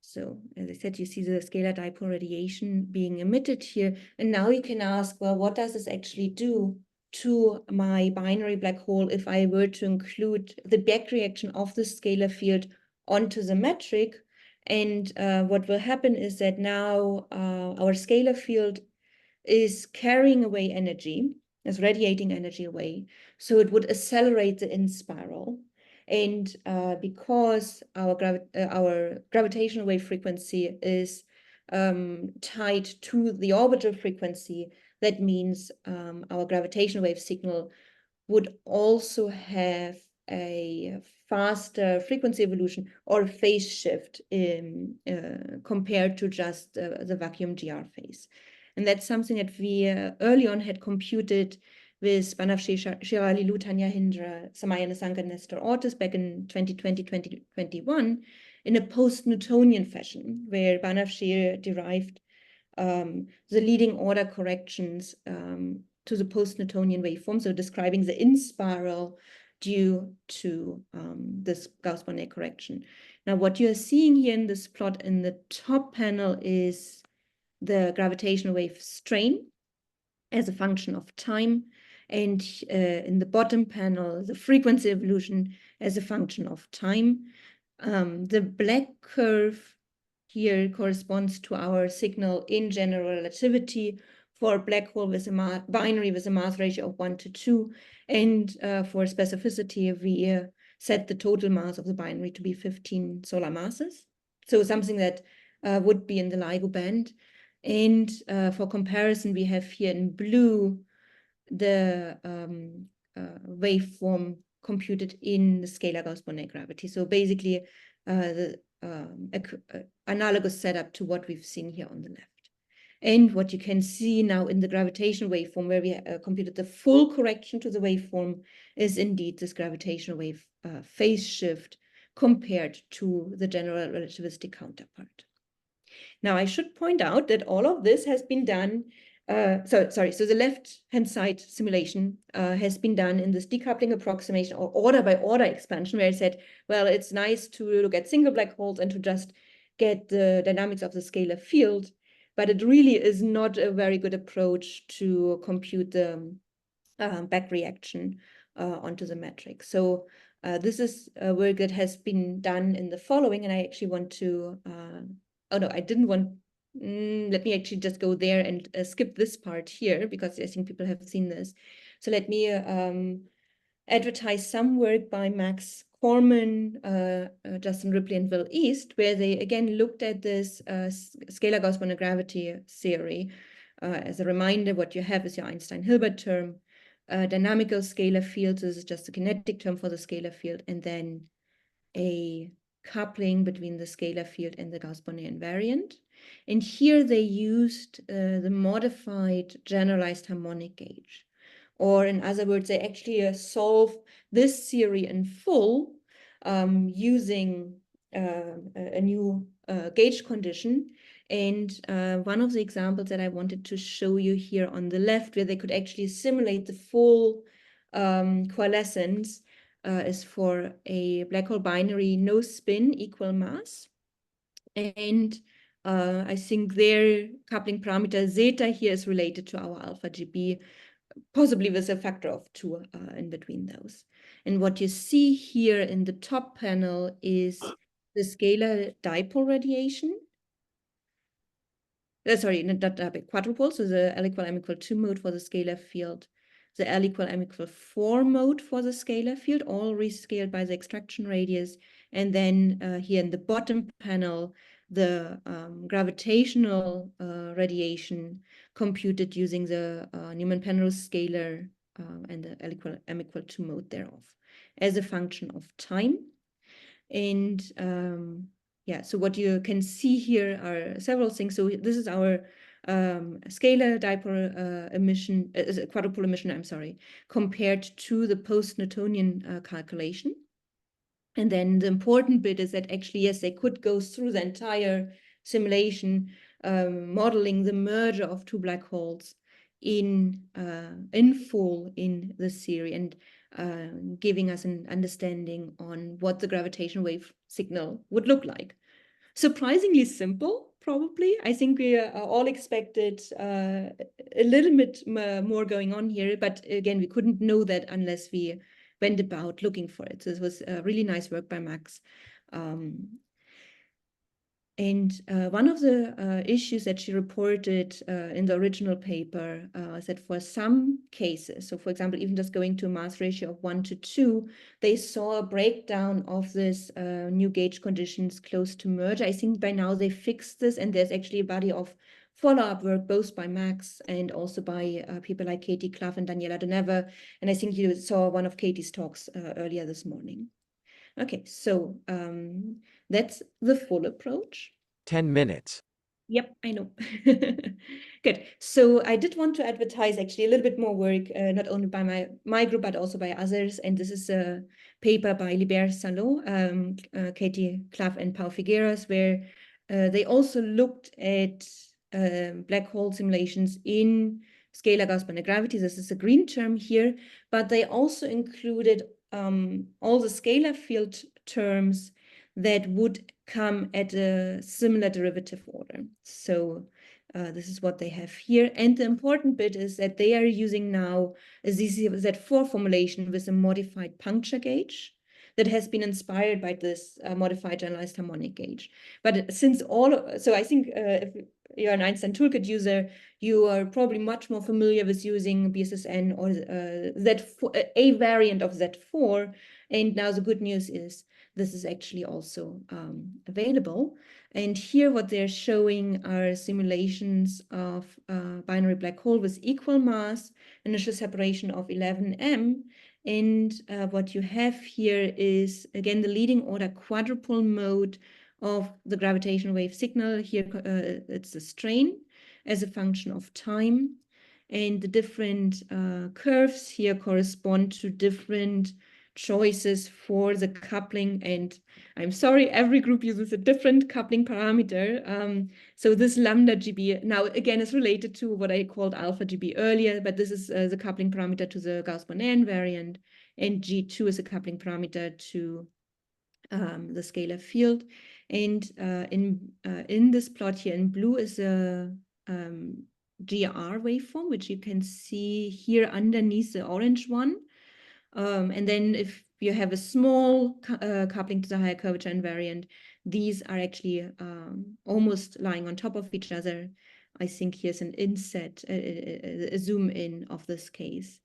so as I said, you see the scalar dipole radiation being emitted here. And now you can ask, well, what does this actually do to my binary black hole if I were to include the back reaction of the scalar field onto the metric? And what will happen is that now our scalar field is carrying away energy, is radiating energy away. So it would accelerate the in spiral. And because our gravitational wave frequency is tied to the orbital frequency, that means our gravitational wave signal would also have a faster frequency evolution or phase shift compared to just the vacuum GR phase. And that's something that we early on had computed with Banafsheh, Shirali Lu, Tanya Hindra, Samaya Nissanka, Nestor Ortiz back in 2020, 2021 in a post-Newtonian fashion, where Banafsheh derived the leading order corrections to the post-Newtonian waveform, so describing the in spiral due to this Gauss-Bonnet correction. Now, what you're seeing here in this plot in the top panel is the gravitational wave strain as a function of time. And in the bottom panel, the frequency evolution as a function of time. The black curve here corresponds to our signal in general relativity for a black hole with a binary with a mass ratio of 1 to 2. And for specificity, we set the total mass of the binary to be 15 solar masses. So something that would be in the LIGO band. And for comparison, we have here in blue the waveform computed in the scalar Gauss-Bonnet gravity. So basically, the analogous setup to what we've seen here on the left. And what you can see now in the gravitational waveform, where we computed the full correction to the waveform, is indeed this gravitational wave phase shift compared to the general relativistic counterpart. Now, I should point out that all of this has been done. So the left-hand side simulation has been done in this decoupling approximation or order by order expansion, where I said, well, it's nice to look at single black holes and to just get the dynamics of the scalar field, but it really is not a very good approach to compute the back reaction onto the metric. So this is work that has been done in the following, and I actually want to, oh no, I didn't want, let me actually just go there and skip this part here, because I think people have seen this. So let me advertise some work by Max Corman, Justin Ripley, and Will East, where they again looked at this scalar Gauss-Bonnet gravity theory. As a reminder, what you have is your Einstein-Hilbert term, dynamical scalar field, so this is just a kinetic term for the scalar field, and then a coupling between the scalar field and the Gauss-Bonnet invariant. And here they used the modified generalized harmonic gauge. Or in other words, they actually solve this theory in full using a new gauge condition. And one of the examples that I wanted to show you here on the left, where they could actually simulate the full coalescence, is for a black hole binary, no spin, equal mass. And I think their coupling parameter zeta here is related to our alpha GB, possibly with a factor of 2 in between those. And what you see here in the top panel is the scalar dipole radiation. Sorry, not quadrupole, so the L equal M equal 2 mode for the scalar field, the L equal M equal 4 mode for the scalar field, all rescaled by the extraction radius. And then here in the bottom panel, the gravitational radiation computed using the Newman-Penrose scalar and the L equal M equal 2 mode thereof as a function of time. And yeah, so what you can see here are several things. So this is our scalar dipole emission, quadrupole emission, I'm sorry, compared to the post-Newtonian calculation. And then the important bit is that actually, yes, they could go through the entire simulation, modeling the merger of two black holes in full in this theory, and giving us an understanding on what the gravitational wave signal would look like. Surprisingly simple, probably. I think we all expected a little bit more going on here, but again, we couldn't know that unless we went about looking for it. So this was really nice work by Max. And one of the issues that she reported in the original paper is that for some cases, so for example, even just going to a mass ratio of 1 to 2, they saw a breakdown of this new gauge conditions close to merger. I think by now they fixed this, and there's actually a body of follow-up work both by Max and also by people like Katy, Clough, and Daniela Doneva. And I think you saw one of Katy's talks earlier this morning. Okay, so that's the full approach. 10 minutes. Yep, I know. Good. So I did want to advertise actually a little bit more work, not only by my group, but also by others. And this is a paper by Libert Salon, Katy, Clough, and Pau Figueras, where they also looked at black hole simulations in scalar Gauss-Bonnet gravity. This is a green term here, but they also included all the scalar field terms that would come at a similar derivative order. So This is what they have here. And the important bit is that they are using now a ZZ4 formulation with a modified puncture gauge that has been inspired by this modified generalized harmonic gauge. But since so I think if you're an Einstein toolkit user, you are probably much more familiar with using BSSN or Z4, a variant of Z4. And now the good news is this is actually also available. And here what they're showing are simulations of binary black hole with equal mass, initial separation of 11m. And what you have here is, again, the leading order quadrupole mode of the gravitational wave signal. Here it's the strain as a function of time. And the different curves here correspond to different choices for the coupling. And I'm sorry, every group uses a different coupling parameter. So this lambda GB now again is related to what I called alpha GB earlier, but this is the coupling parameter to the Gauss-Bonnet invariant, and G2 is a coupling parameter to the scalar field. And in this plot here in blue is a GR waveform, which you can see here underneath the orange one. And then if you have a small coupling to the higher curvature invariant, these are actually almost lying on top of each other. I think here's an inset, a zoom in of this case.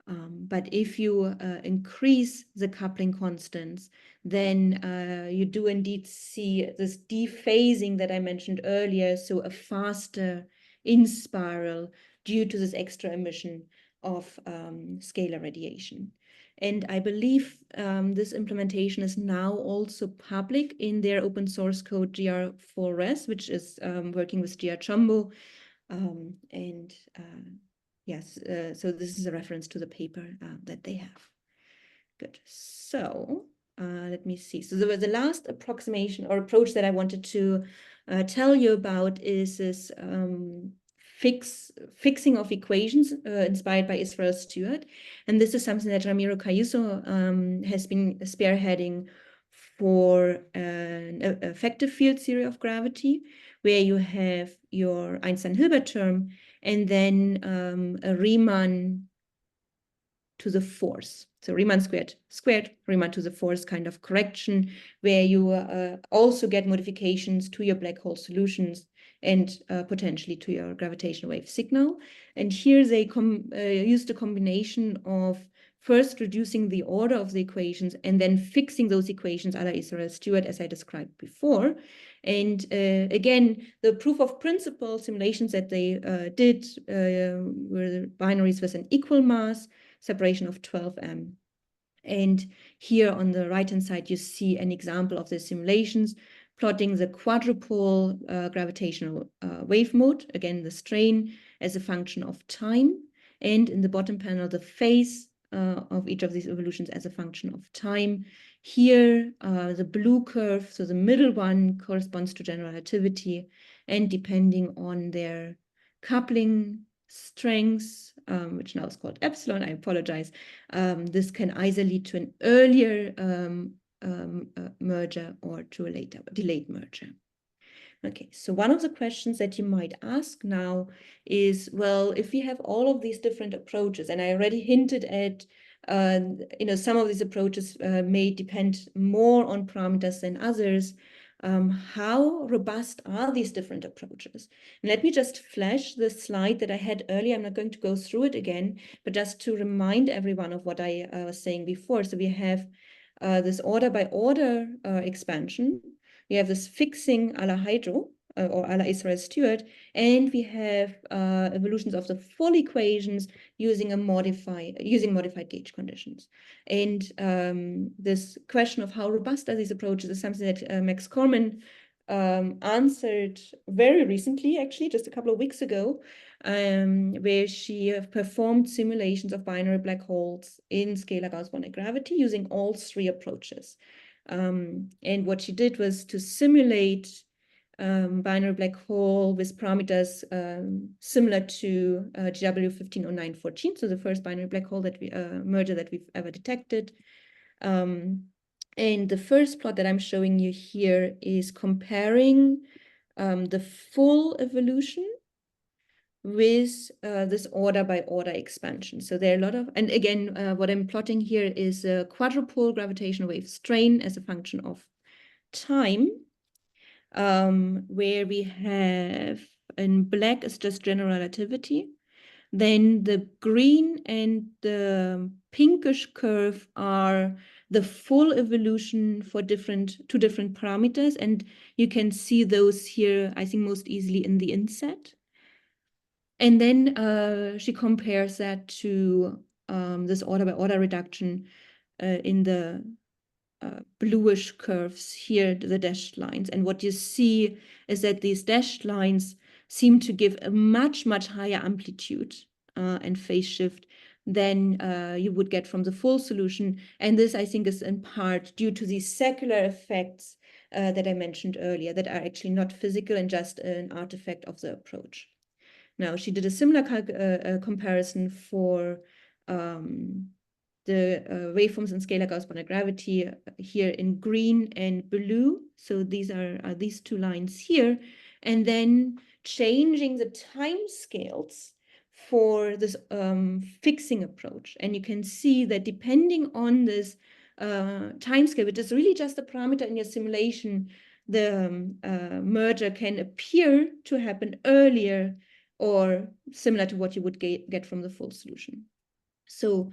But if you increase the coupling constants, then you do indeed see this dephasing that I mentioned earlier, so a faster in spiral due to this extra emission of scalar radiation. And I believe this implementation is now also public in their open source code GR4res, which is working with GRChombo. Yes, so this is a reference to the paper that they have. Good. So let me see. So the last approximation or approach that I wanted to tell you about is this fixing of equations inspired by Israel Stewart. And this is something that Ramiro Cayuso has been spearheading for an effective field theory of gravity, where you have your Einstein-Hilbert term and then a Riemann to the force. So Riemann squared, Riemann to the force kind of correction, where you also get modifications to your black hole solutions and potentially to your gravitational wave signal. And here they used a combination of first reducing the order of the equations and then fixing those equations a la Israel Stewart, as I described before. And again, the proof of principle simulations that they did were binaries with an equal mass, separation of 12m. And here on the right-hand side, you see an example of the simulations plotting the quadrupole gravitational wave mode, again, the strain as a function of time. And in the bottom panel, the phase of each of these evolutions as a function of time. Here, the blue curve, so the middle one corresponds to general relativity, and depending on their coupling strengths, which now is called epsilon, I apologize, this can either lead to an earlier merger or to a later, delayed merger. Okay, so one of the questions that you might ask now is, well, if we have all of these different approaches, and I already hinted at, some of these approaches may depend more on parameters than others, how robust are these different approaches? And let me just flash the slide that I had earlier. I'm not going to go through it again, but just to remind everyone of what I was saying before. So we have this order by order expansion. We have this fixing a la Hydro or a la Israel Stewart, and we have evolutions of the full equations using modified gauge conditions. And this question of how robust are these approaches is something that Max Corman answered very recently, actually, just a couple of weeks ago, where she performed simulations of binary black holes in scalar Gauss-Bonnet gravity using all three approaches. And what she did was to simulate binary black hole with parameters similar to GW150914, so the first binary black hole that merger that we've ever detected. And the first plot that I'm showing you here is comparing the full evolution with this order by order expansion. So there are a lot of, and again, what I'm plotting here is a quadrupole gravitational wave strain as a function of time, where we have in black is just general relativity. Then the green and the pinkish curve are the full evolution for two different parameters. And you can see those here, I think, most easily in the inset. And then she compares that to this order by order reduction in the bluish curves here, the dashed lines. And what you see is that these dashed lines seem to give a much, much higher amplitude and phase shift than you would get from the full solution. And this, I think, is in part due to these secular effects that I mentioned earlier that are actually not physical and just an artifact of the approach. Now, she did a similar comparison for the waveforms in scalar Gauss-bounded gravity here in green and blue. So these are these two lines here. And then changing the time scales for this fixing approach. And you can see that depending on this time scale, which is really just a parameter in your simulation, the merger can appear to happen earlier or similar to what you would get from the full solution. So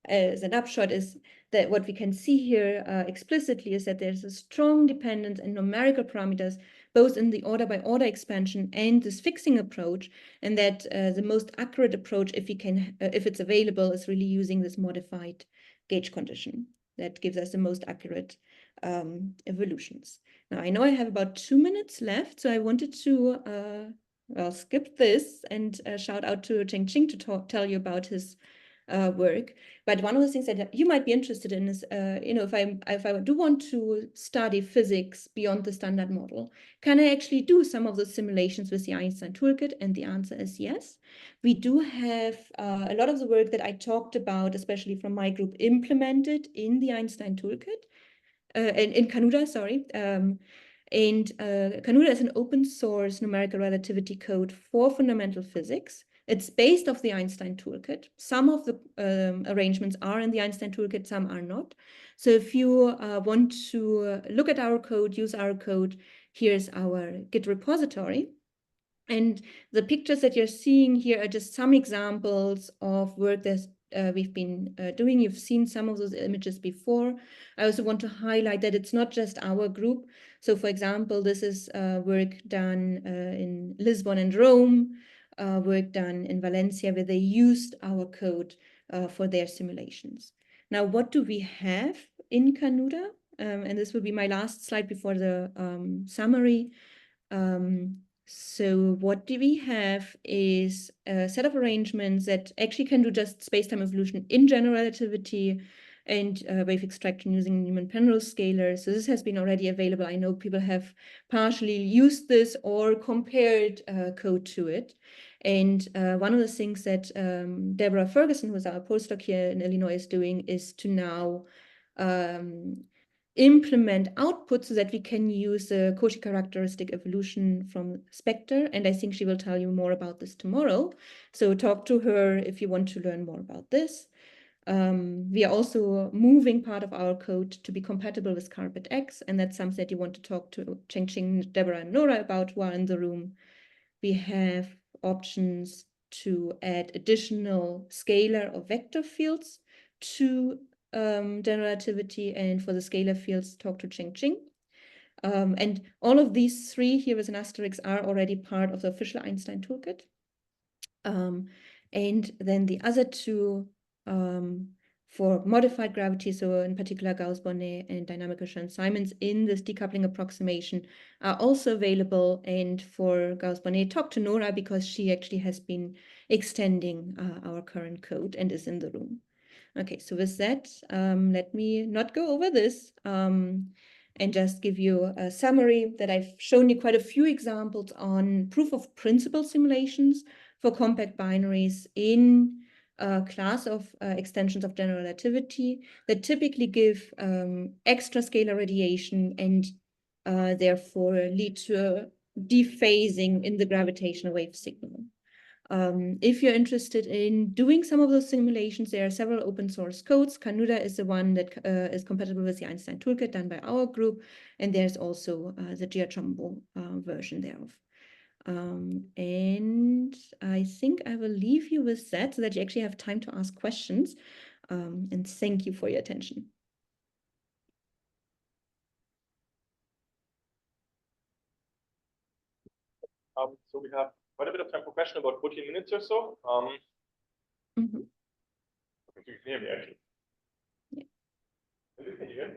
as an upshot is that what we can see here explicitly is that there's a strong dependence in numerical parameters, both in the order by order expansion and this fixing approach, and that the most accurate approach, if it's available, is really using this modified gauge condition that gives us the most accurate evolutions. Now, I know I have about 2 minutes left, so I wanted to skip this and shout out to Cheng-Ching to tell you about his work. But one of the things that you might be interested in is, if I do want to study physics beyond the standard model, can I actually do some of those simulations with the Einstein toolkit? And the answer is yes. We do have a lot of the work that I talked about, especially from my group, implemented in the Einstein toolkit, in Kanuda, sorry. And Kanuda is an open source numerical relativity code for fundamental physics. It's based off the Einstein toolkit. Some of the arrangements are in the Einstein toolkit, some are not. So if you want to look at our code, use our code, here's our Git repository. And the pictures that you're seeing here are just some examples of work that we've been doing. You've seen some of those images before. I also want to highlight that it's not just our group. So for example, this is work done in Lisbon and Rome, work done in Valencia, where they used our code for their simulations. Now, what do we have in Kanuda? And this will be my last slide before the summary. So what do we have is a set of arrangements that actually can do just space-time evolution in general relativity and wave extraction using Newman-Penrose scalar. So this has been already available. I know people have partially used this or compared code to it. And one of the things that Deborah Ferguson, who is our postdoc here in Illinois, is doing is to now implement output so that we can use the Cauchy characteristic evolution from Spectre. And I think she will tell you more about this tomorrow. So talk to her if you want to learn more about this. We are also moving part of our code to be compatible with Carpet X. And that's something that you want to talk to Cheng-Ching, Deborah, and Nora about who are in the room. We have options to add additional scalar or vector fields to general relativity, and for the scalar fields, talk to Cheng-Ching. And all of these three here with an asterisk are already part of the official Einstein toolkit. And then the other two for modified gravity, so in particular Gauss-Bonnet and dynamical Chern-Simons in this decoupling approximation are also available. And for Gauss-Bonnet, talk to Nora because she actually has been extending our current code and is in the room. Okay, so with that, let me not go over this and just give you a summary that I've shown you quite a few examples on proof of principle simulations for compact binaries in a class of extensions of general relativity that typically give extra scalar radiation and therefore lead to dephasing in the gravitational wave signal. If you're interested in doing some of those simulations, there are several open source codes. Canuda is the one that is compatible with the Einstein toolkit done by our group. And there's also the GRChombo version thereof. And I think I will leave you with that so that you actually have time to ask questions. And thank you for your attention. So we have quite a bit of time for questions, about 14 minutes or so. I think you can hear me actually. Yeah. Can you hear me?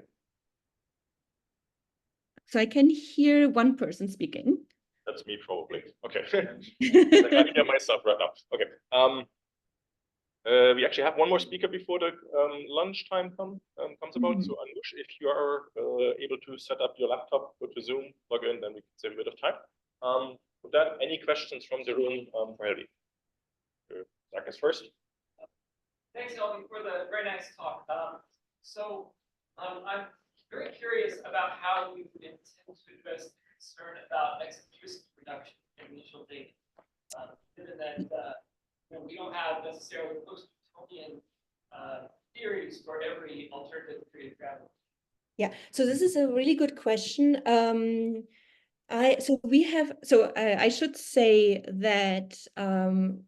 So I can hear one person speaking. That's me probably. Okay. I can't hear myself right now. Okay. We actually have one more speaker before the lunchtime comes about. So Anuj, if you are able to set up your laptop, go to Zoom, log in, then we can save a bit of time. With that, any questions from the room for Helvi? Zach is first. Thanks, Helvi, for the very nice talk. I'm very curious about how you intend to address the concern about eccentricity reduction in initial data, given that we don't have necessarily post-Newtonian theories for every alternative theory of gravity. Yeah, so this is a really good question. I should say that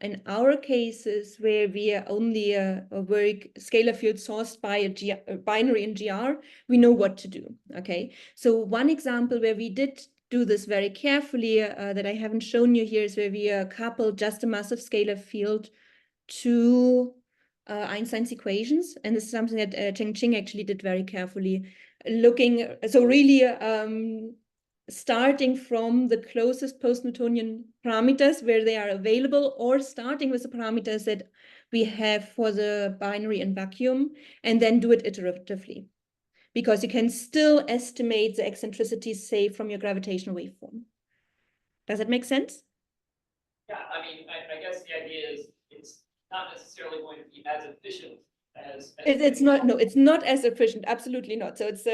in our cases where we are only a very scalar field sourced by a binary in GR, we know what to do. Okay, so one example where we did do this very carefully that I haven't shown you here is where we coupled just a massive scalar field to Einstein's equations, and this is something that Cheng actually did very carefully, looking really starting from the closest post-Newtonian parameters where they are available, or starting with the parameters that we have for the binary in vacuum, and then do it iteratively, because you can still estimate the eccentricities, say, from your gravitational waveform. Does that make sense? Yeah, I mean, I guess the idea is it's not necessarily going to be as efficient as it's not. No, it's not as efficient. Absolutely not. So it's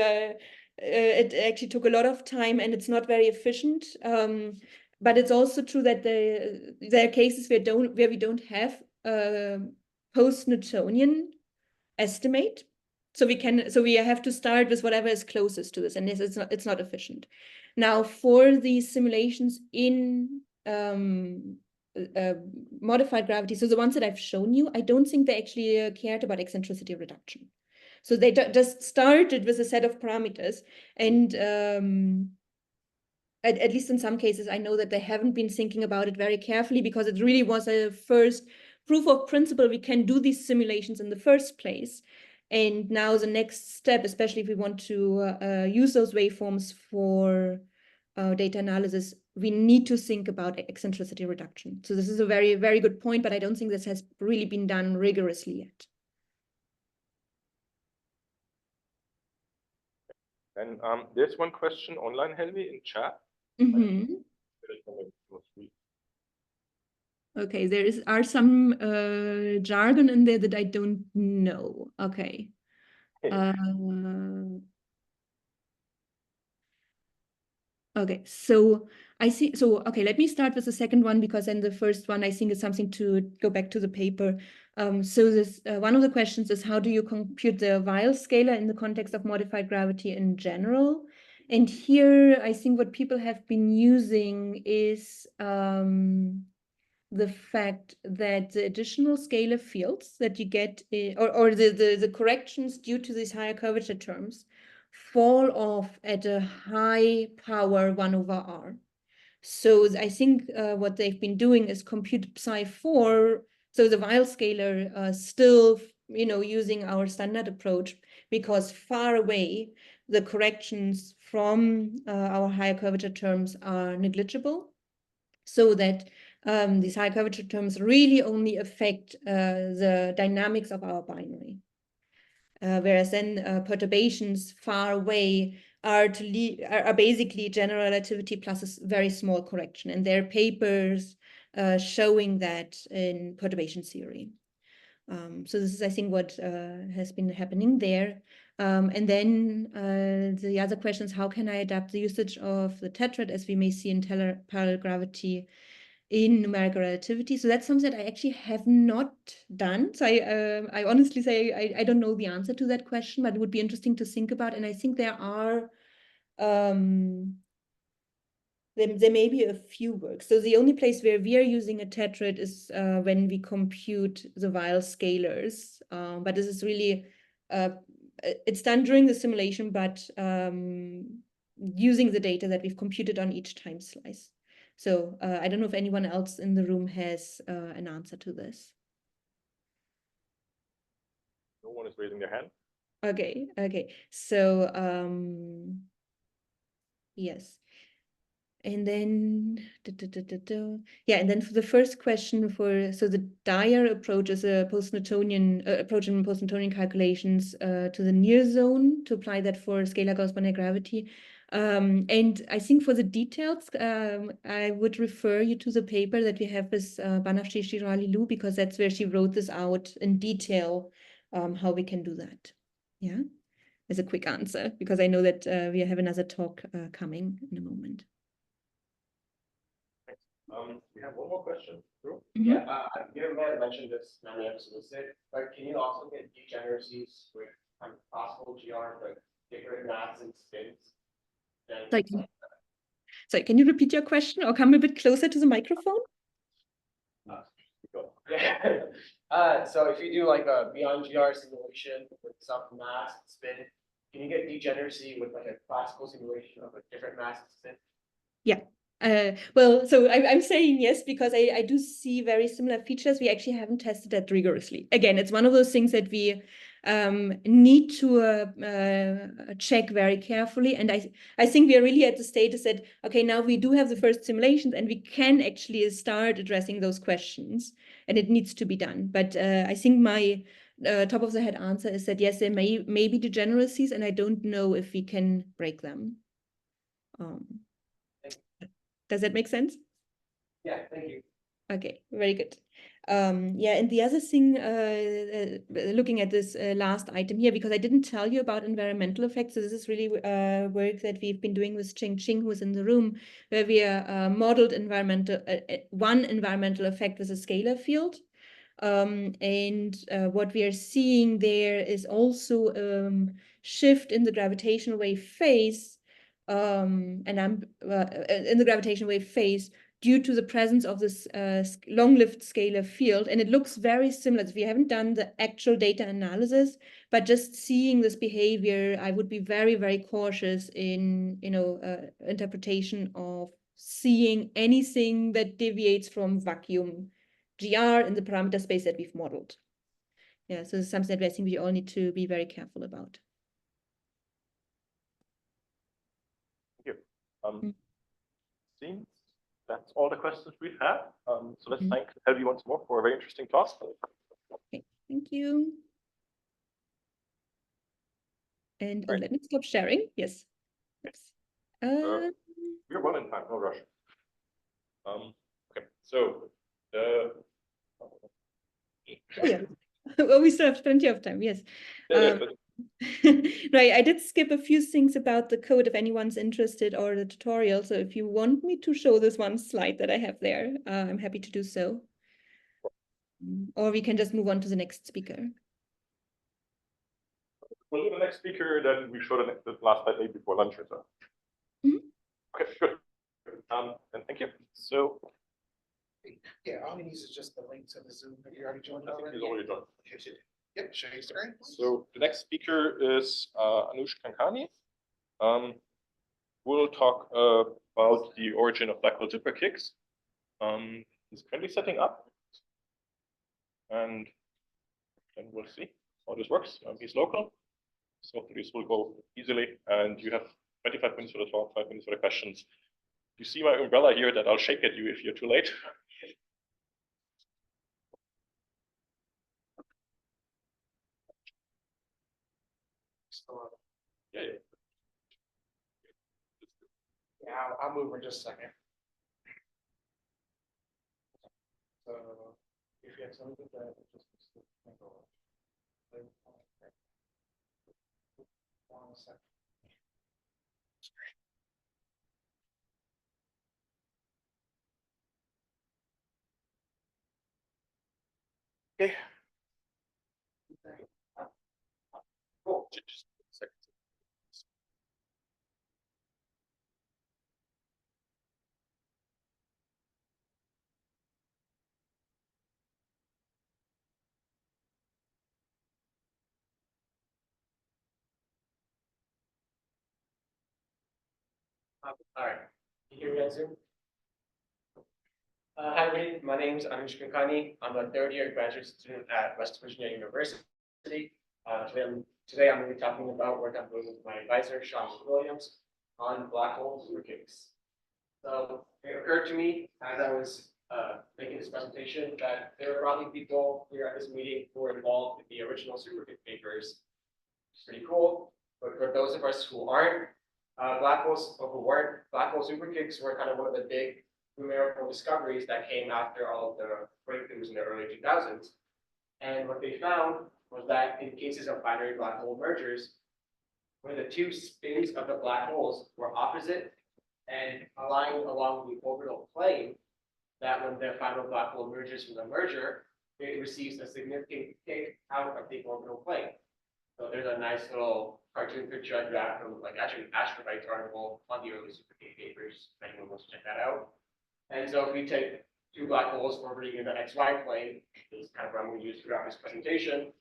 it actually took a lot of time, and it's not very efficient. But it's also true that there are cases where we don't have post-Newtonian estimate. So we have to start with whatever is closest to this, and it's not efficient. Now, for these simulations in modified gravity, so the ones that I've shown you, I don't think they actually cared about eccentricity reduction. So they just started with a set of parameters, and at least in some cases, I know that they haven't been thinking about it very carefully, because it really was a first proof of principle. We can do these simulations in the first place. And now the next step, especially if we want to use those waveforms for data analysis, we need to think about eccentricity reduction. So this is a very, very good point, but I don't think this has really been done rigorously yet. And there's one question online, Helvi, in chat. Okay, there are some jargon in there that I don't know. Okay. Okay, so I see. So, okay, let me start with the second one, because then the first one I think is something to go back to the paper. So this one of the questions is, how do you compute the Weil scalar in the context of modified gravity in general? And here, I think what people have been using is the fact that the additional scalar fields that you get, or the corrections due to these higher curvature terms, fall off at a high power 1/r. So I think what they've been doing is compute psi4, so the Weil scalar still, using our standard approach, because far away the corrections from our higher curvature terms are negligible, so that these high curvature terms really only affect the dynamics of our binary. Whereas then perturbations far away are basically general relativity plus a very small correction. And there are papers showing that in perturbation theory. So this is, I think, what has been happening there. And then the other question is, how can I adapt the usage of the tetrad as we may see in parallel gravity in numerical relativity? So that's something that I actually have not done. So I honestly say I don't know the answer to that question, but it would be interesting to think about. And I think there are there may be a few works. So the only place where we are using a tetrad is when we compute the Weyl scalars. But this is really, it's done during the simulation, but using the data that we've computed on each time slice. So I don't know if anyone else in the room has an answer to this. No one is raising their hand. Okay. So yes. And then, yeah, and then for the first question so the Dyer approach is a post-Newtonian approach in post-Newtonian calculations to the near zone to apply that for scalar Gauss-Bonnet gravity. And I think for the details, I would refer you to the paper that we have with Banafsheh Shirali-Lu, because that's where she wrote this out in detail, how we can do that. Yeah, as a quick answer, because I know that we have another talk coming in a moment. We have one more question. Yeah, you may have mentioned this many episodes, but can you also get degeneracies with possible GR, like different mass and spins? Sorry, can you repeat your question or come a bit closer to the microphone? So if you do like a beyond GR simulation with some mass and spin, can you get degeneracy with like a classical simulation of a different mass and spin? Yeah. Well, so I'm saying yes, because I do see very similar features. We actually haven't tested that rigorously. Again, it's one of those things that we need to check very carefully. And I think we are really at the status that, okay, now we do have the first simulations and we can actually start addressing those questions, and it needs to be done. But I think my top of the head answer is that yes, there may be degeneracies, and I don't know if we can break them. Does that make sense? Yeah, thank you. Okay, very good. Yeah, and the other thing, looking at this last item here, because I didn't tell you about environmental effects. So this is really work that we've been doing with Ching, who's in the room, where we modeled one environmental effect with a scalar field. And what we are seeing there is also shift in the gravitational wave phase, in the gravitational wave phase, due to the presence of this long-lived scalar field. And it looks very similar. We haven't done the actual data analysis, but just seeing this behavior, I would be very, very cautious in interpretation of seeing anything that deviates from vacuum GR in the parameter space that we've modeled. Yeah, so it's something that I think we all need to be very careful about. Thank you. Seems that's all the questions we have. So let's thank Helvi once more for a very interesting talk. Okay, thank you. And let me stop sharing. Yes. We're well in time, no rush. Okay, so yeah. Well, we still have plenty of time. Yes. Right, I did skip a few things about the code if anyone's interested, or the tutorial. So if you want me to show this one slide that I have there, I'm happy to do so. Or we can just move on to the next speaker. We'll do the next speaker, then we show the last slide maybe before lunch or so. Okay, good. And thank you. So yeah, all he needs is just the link to the Zoom that you already joined. I think he's already joined. Yep, show your screen, please. So the next speaker is Anuj Kankani. We'll talk about the origin of black hole superkicks. He's currently setting up, and then we'll see how this works. He's local, so this will go easily. And you have 25 minutes for the talk, 5 minutes for the questions. You see my umbrella here that I'll shake at you if you're too late. Yeah. Yeah, I'll move in just a second. So if you have something that just Okay. Cool. Just a second. All right. Can you hear me on Zoom? Hi, everybody. My name is Anuj Kankani. I'm a third-year graduate student at West Virginia University. Today I'm going to be talking about work I'm doing with my advisor, Sean Williams, on black hole superkicks. So it occurred to me as I was making this presentation that there are probably people here at this meeting who were involved in the original superkick papers. It's pretty cool. But for those of us who aren't, black holes, or who weren't, black hole superkicks were kind of one of the big numerical discoveries that came after all of the breakthroughs in the early 2000s. And what they found was that in cases of binary black hole mergers, where the two spins of the black holes were opposite and aligned along the orbital plane, that when the final black hole emerges from the merger, it receives a significant kick out of the orbital plane. So there's a nice little cartoon picture I grabbed from like actually an Astrovite article on the early superkick papers, if anyone wants to check that out. And so if we take two black holes orbiting in the XY plane, this is kind of what I'm going to use throughout this presentation.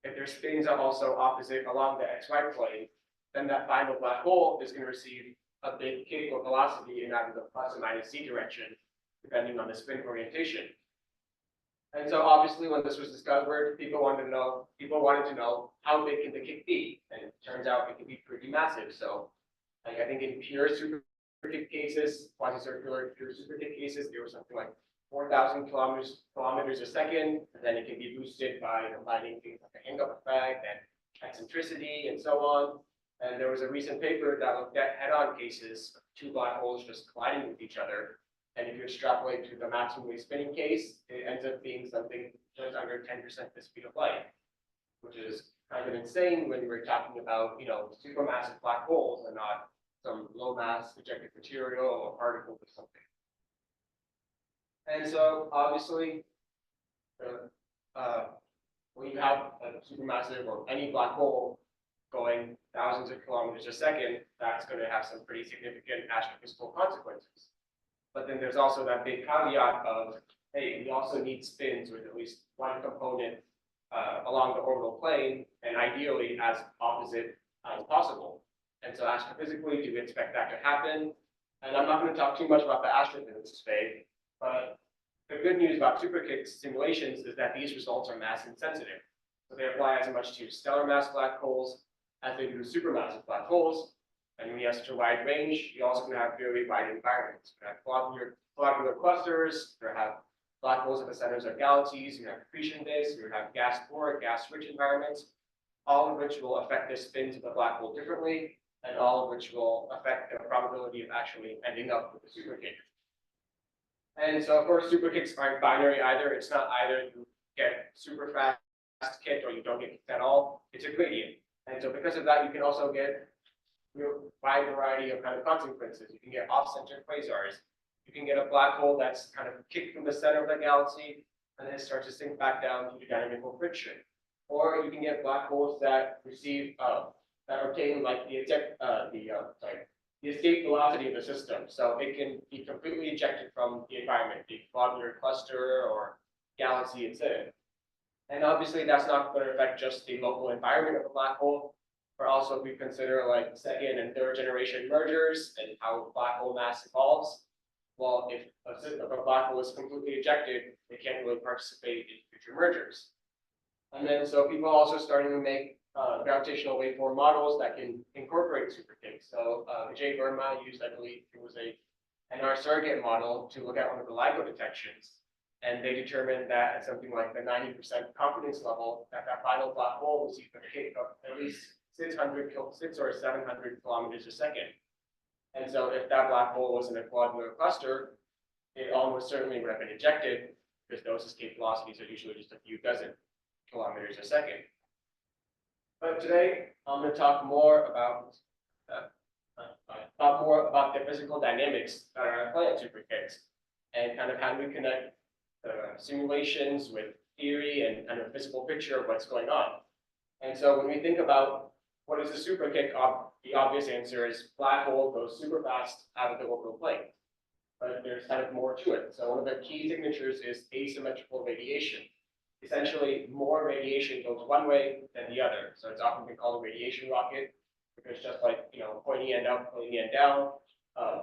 If their spins are also opposite along the XY plane, then that final black hole is going to receive a big kick or velocity in either the plus or minus z direction, depending on the spin orientation. And so obviously when this was discovered, people wanted to know how big can the kick be? And it turns out it can be pretty massive. So like I think in pure superkick cases, quasi-circular pure superkick cases, there was something like 4,000 kilometers a second, and then it can be boosted by combining things like a hang-up effect and eccentricity and so on. And there was a recent paper that looked at head-on cases of two black holes just colliding with each other. And if you extrapolate to the maximally spinning case, it ends up being something just under 10% the speed of light, which is kind of insane when we're talking about, supermassive black holes and not some low mass ejected material or particle or something. And so obviously, when you have a supermassive or any black hole going thousands of kilometers a second, that's going to have some pretty significant astrophysical consequences. But then there's also that big caveat of, hey, we also need spins with at least one component along the orbital plane, and ideally as opposite as possible. And so astrophysically, do we expect that to happen? And I'm not going to talk too much about the astrophysics today, but the good news about superkick simulations is that these results are mass insensitive. So they apply as much to stellar mass black holes as they do supermassive black holes. And when you have such a wide range, you also can have very wide environments. You have globular clusters, you have black holes at the centers of galaxies, you have accretion disks, you have gas-poor, gas-rich environments, all of which will affect the spins of the black hole differently, and all of which will affect the probability of actually ending up with a superkick. And so, of course, superkicks aren't binary either. It's not either you get super fast kicked or you don't get kicked at all. It's a gradient. And so because of that, you can also get a wide variety of kind of consequences. You can get off-center quasars. You can get a black hole that's kind of kicked from the center of the galaxy and then it starts to sink back down due to dynamical friction. Or you can get black holes that receive that obtain like the escape velocity of the system. So it can be completely ejected from the environment, the globular cluster or galaxy it's in. And obviously that's not going to affect just the local environment of a black hole, but also if we consider like second and third generation mergers and how black hole mass evolves. Well, if a black hole is completely ejected, it can't really participate in future mergers. And then so people are also starting to make gravitational waveform models that can incorporate superkicks. So Jay Verma used, I believe it was a NR surrogate model to look at one of the LIGO detections. And they determined that at something like the 90% confidence level that final black hole received a kick of at least 600 or 700 kilometers a second. And so if that black hole was in a globular cluster, it almost certainly would have been ejected because those escape velocities are usually just a few dozen. kilometers a second. But today, I'm going to talk more about the physical dynamics that are at play at Superkicks, and kind of how do we connect simulations with theory and kind of physical picture of what's going on. And so when we think about what is a superkick, the obvious answer is black hole goes super fast out of the orbital plane. But there's kind of more to it. So one of the key signatures is asymmetrical radiation. Essentially, more radiation goes one way than the other. So it's often been called a radiation rocket, because just like, pointy end up, pointy end down,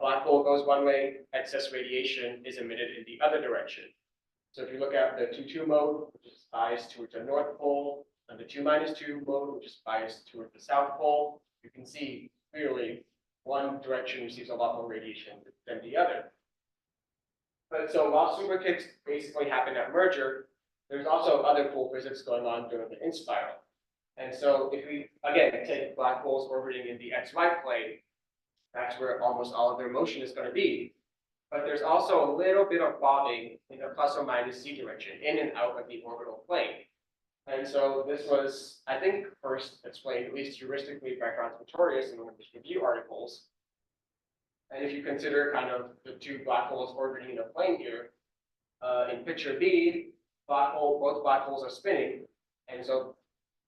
black hole goes one way, excess radiation is emitted in the other direction. So if you look at the 2-2 mode, which is biased towards the North Pole, and the 2-2 mode, which is biased towards the South Pole, you can see clearly one direction receives a lot more radiation than the other. But so while superkicks basically happen at merger, there's also other cool physics going on during the in-spiral. And so if we, again, take black holes orbiting in the XY plane, that's where almost all of their motion is going to be. But there's also a little bit of bobbing in the plus or minus z direction, in and out of the orbital plane. And so this was, I think, first explained, at least heuristically, by Franz Pretorius in one of his review articles. And if you consider kind of the two black holes orbiting in a plane here, in picture B, both black holes are spinning, and so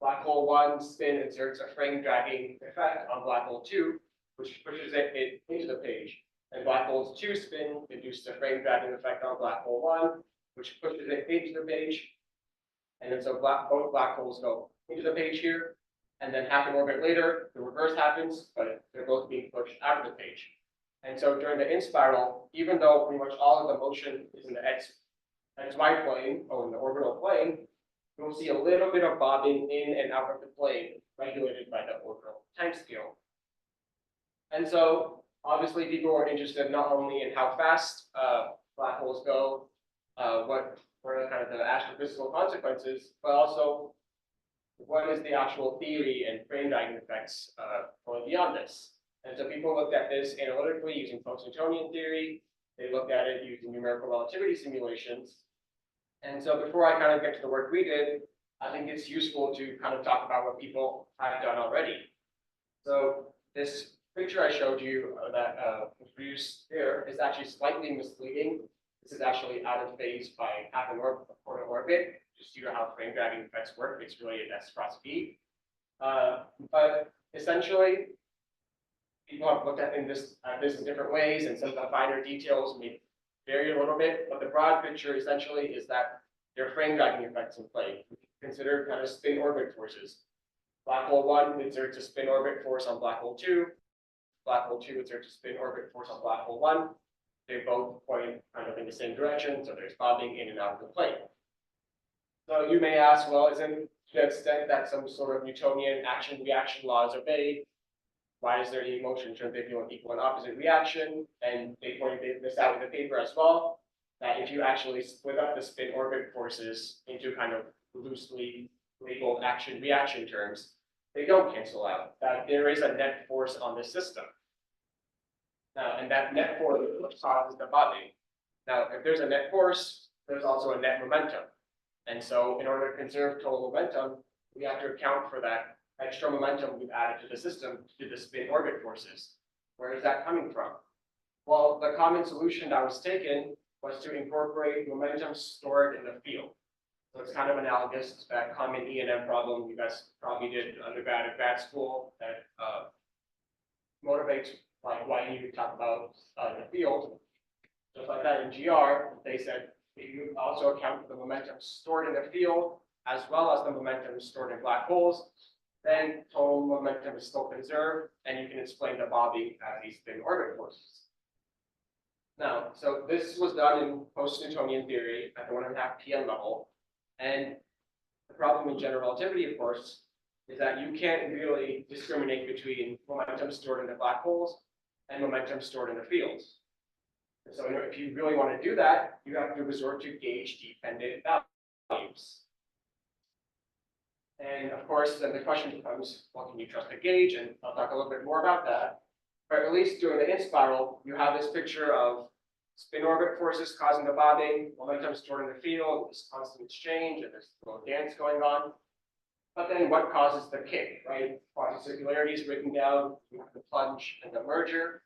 black hole 1 spin exerts a frame dragging effect on black hole 2, which pushes it into the page. And black hole's 2 spin induces a frame dragging effect on black hole 1, which pushes it into the page. And then so both black holes go into the page here, and then half an orbit later, the reverse happens, but they're both being pushed out of the page. And so during the in-spiral, even though pretty much all of the motion is in the XY plane, or in the orbital plane, you'll see a little bit of bobbing in and out of the plane, regulated by the orbital time scale. And so obviously people are interested not only in how fast black holes go, what are kind of the astrophysical consequences, but also what is the actual theory and frame dragging effects going beyond this. And so people looked at this analytically using post-Newtonian theory. They looked at it using numerical relativity simulations. And so before I kind of get to the work we did, I think it's useful to kind of talk about what people have done already. So this picture I showed you that was produced there is actually slightly misleading. This is actually out of phase by half an orbit, just due to how frame dragging effects work. It's really an S cross B. But essentially, people have looked at this in different ways, and some of the finer details may vary a little bit. But the broad picture essentially is that there are frame dragging effects in play. Consider kind of spin orbit forces. Black hole 1 exerts a spin orbit force on black hole 2. Black hole 2 exerts a spin orbit force on black hole 1. They both point kind of in the same direction, so there's bobbing in and out of the plane. So you may ask, well, isn't to the extent that some sort of Newtonian action-reaction laws are obeyed, why is there any motion? Shouldn't they be an equal and opposite reaction? And they pointed this out in the paper as well, that if you actually split up the spin orbit forces into kind of loosely labeled action-reaction terms, they don't cancel out, that there is a net force on the system. Now, and that net force causes the bobbing. Now, if there's a net force, there's also a net momentum. And so in order to conserve total momentum, we have to account for that extra momentum we've added to the system to the spin orbit forces. Where is that coming from? Well, the common solution that was taken was to incorporate momentum stored in the field. So it's kind of analogous to that common E&M problem you guys probably did undergrad at grad school that motivates like why you need to talk about the field. Just like that in GR, they said if you also account for the momentum stored in the field as well as the momentum stored in black holes, then total momentum is still conserved, and you can explain the bobbing as these spin orbit forces. Now, so this was done in post-Newtonian theory at the 1.5 PM level, and the problem in general relativity, of course, is that you can't really discriminate between momentum stored in the black holes and momentum stored in the fields. And so if you really want to do that, you have to resort to gauge-dependent values. And of course, then the question becomes, well, can you trust the gauge? And I'll talk a little bit more about that. But at least during the in-spiral, you have this picture of spin orbit forces causing the bobbing, momentum stored in the field, this constant exchange, and there's a little dance going on. But then what causes the kick, right? Quasi-circularity is breaking down, you have the plunge and the merger.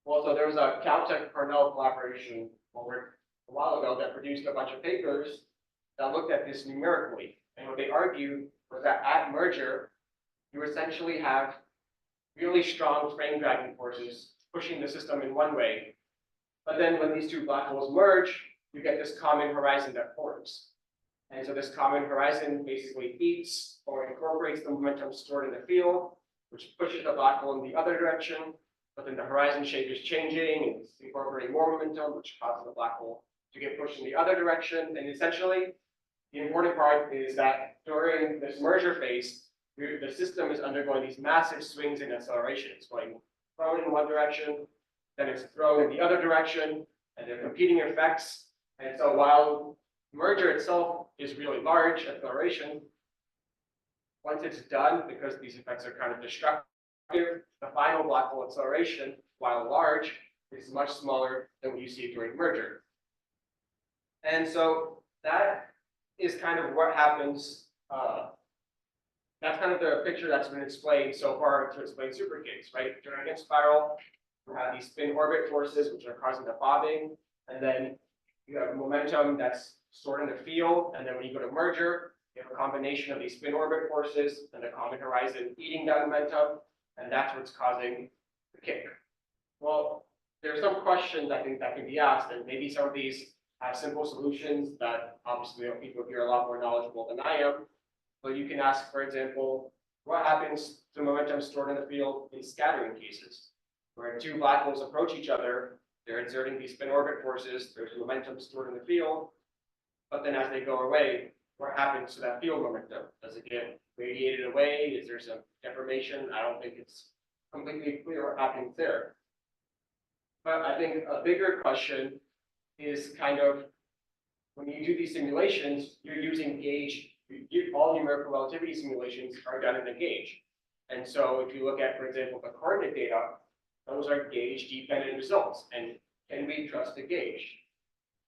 Well, so there was a Caltech-Cornell collaboration over a while ago that produced a bunch of papers that looked at this numerically. And what they argued was that at merger, you essentially have really strong frame dragging forces pushing the system in one way. But then when these two black holes merge, you get this common horizon that forms. And so this common horizon basically eats or incorporates the momentum stored in the field, which pushes the black hole in the other direction. But then the horizon shape is changing and it's incorporating more momentum, which causes the black hole to get pushed in the other direction. And essentially, the important part is that during this merger phase, the system is undergoing these massive swings in acceleration. It's going thrown in one direction, then it's thrown in the other direction, and they're competing effects. And so while merger itself is really large acceleration, once it's done, because these effects are kind of destructive, the final black hole acceleration, while large, is much smaller than what you see during merger. And so that is kind of what happens. That's kind of the picture that's been explained so far to explain superkicks, right? During a spiral, you have these spin orbit forces, which are causing the bobbing, and then you have momentum that's stored in the field, and then when you go to merger, you have a combination of these spin orbit forces and the common horizon eating that momentum, and that's what's causing the kick. Well, there's some questions I think that can be asked, and maybe some of these have simple solutions that obviously people here are a lot more knowledgeable than I am. So you can ask, for example, what happens to momentum stored in the field in scattering cases, where two black holes approach each other, they're exerting these spin orbit forces, there's momentum stored in the field, but then as they go away, what happens to that field momentum? Does it get radiated away? Is there some deformation? I don't think it's completely clear what happens there. But I think a bigger question is kind of, when you do these simulations, you're using gauge. All numerical relativity simulations are done in a gauge. And so if you look at, for example, the coordinate data, those are gauge dependent results. And can we trust the gauge?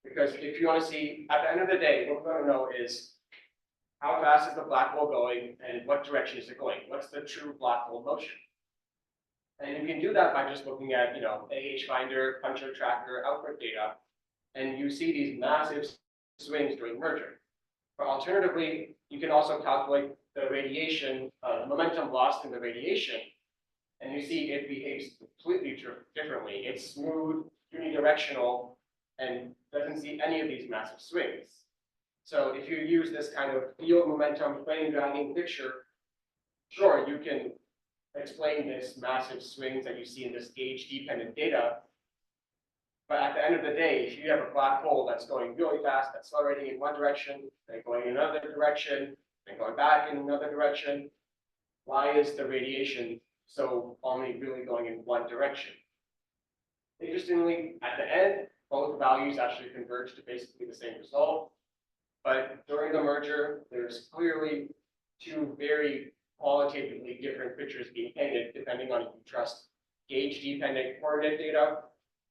Because if you want to see, at the end of the day, what we're going to know is how fast is the black hole going and what direction is it going? What's the true black hole motion? And you can do that by just looking at, AH finder, puncher tracker, output data, and you see these massive swings during merger. But alternatively, you can also calculate the radiation, momentum lost in the radiation, and you see it behaves completely differently. It's smooth, unidirectional, and doesn't see any of these massive swings. So if you use this kind of field momentum frame dragging picture, sure, you can explain this massive swings that you see in this gauge dependent data. But at the end of the day, if you have a black hole that's going really fast, accelerating in one direction, then going in another direction, then going back in another direction, why is the radiation so only really going in one direction? Interestingly, at the end, both values actually converge to basically the same result. But during the merger, there's clearly two very qualitatively different pictures being painted, depending on if you trust gauge dependent coordinate data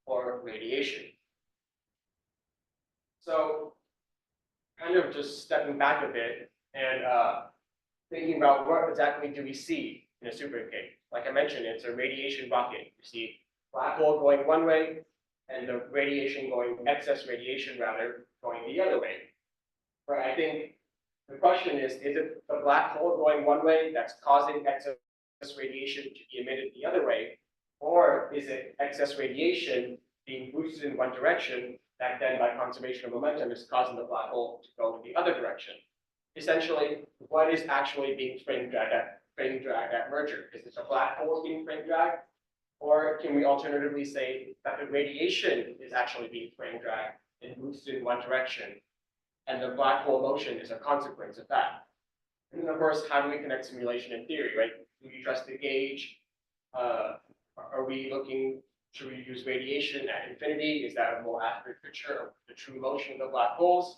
or radiation. So kind of just stepping back a bit and thinking about what exactly do we see in a superkick. Like I mentioned, it's a radiation bucket. You see black hole going one way and the radiation going, excess radiation rather, going the other way. Right, I think the question is it the black hole going one way that's causing excess radiation to be emitted the other way? Or is it excess radiation being boosted in one direction that then by conservation of momentum is causing the black hole to go in the other direction? Essentially, what is actually being frame dragged at merger? Is it a black hole being frame dragged? Or can we alternatively say that the radiation is actually being frame dragged and boosted in one direction, and the black hole motion is a consequence of that? And then of course, how do we connect simulation and theory, right? Do we trust the gauge? Are we looking, should we use radiation at infinity? Is that a more accurate picture of the true motion of the black holes?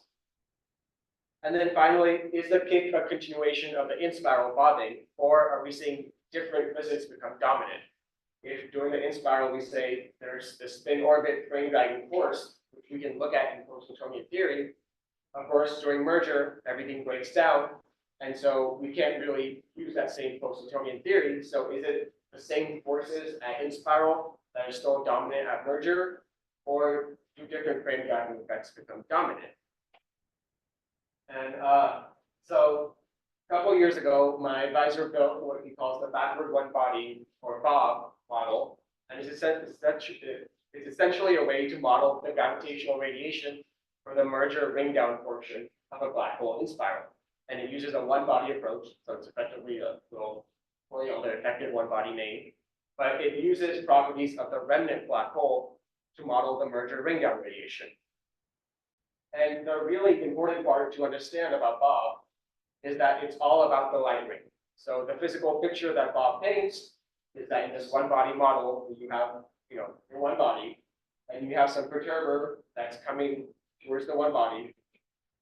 And then finally, is the kick a continuation of the in-spiral bobbing, or are we seeing different physics become dominant? if during the in spiral we say there's the spin orbit frame dragging force, which we can look at in post-Newtonian theory, of course, during merger, everything breaks down. And so we can't really use that same post-Newtonian theory. So is it the same forces at in spiral that are still dominant at merger, or do different frame dragging effects become dominant? And so a couple of years ago, my advisor built what he calls the backward one body, or Bob model, and it's essentially a way to model the gravitational radiation for the merger ring down portion of a black hole in spiral. And it uses a one body approach, so it's effectively a little, well, you know, the effective one body name, but it uses properties of the remnant black hole to model the merger ring down radiation. And the really important part to understand about Bob is that it's all about the light ring. So the physical picture that Bob paints is that in this one body model, you have, you know, your one body, and you have some perturber that's coming towards the one body.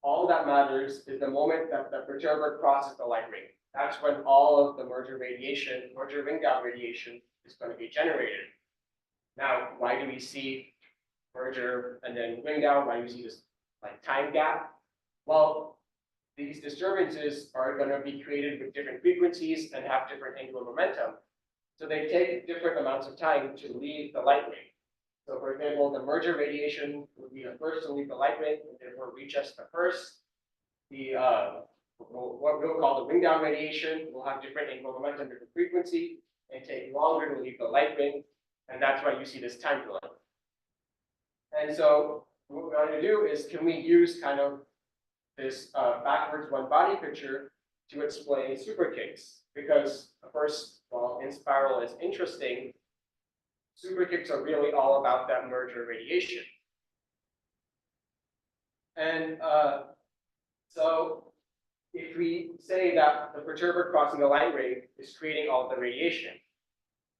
All that matters is the moment that the perturber crosses the light ring. That's when all of the merger radiation, merger ring down radiation is going to be generated. Now, why do we see merger and then ring down? Why do we see this like time gap? Well, these disturbances are going to be created with different frequencies and have different angular momentum. So they take different amounts of time to leave the light ring. So for example, the merger radiation would be the first to leave the light ring and therefore reach us the first. The what we'll call the ring down radiation will have different angular momentum, different frequency, and take longer to leave the light ring. And that's why you see this time delay. And so what we're going to do is, can we use kind of this backwards one body picture to explain superkicks? Because of course, while in spiral is interesting, superkicks are really all about that merger radiation. And so if we say that the perturber crossing the light ring is creating all the radiation,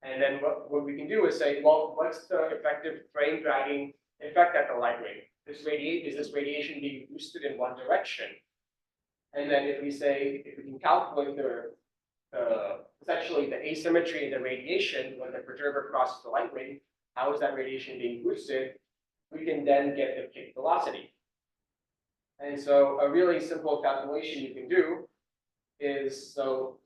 and then what we can do is say, well, what's the effective frame dragging effect at the light ring? Is this radiation being boosted in one direction? And then if we say, if we can calculate essentially the asymmetry in the radiation when the perturber crosses the light ring, how is that radiation being boosted? We can then get the kick velocity. And so a really simple calculation you can do is, so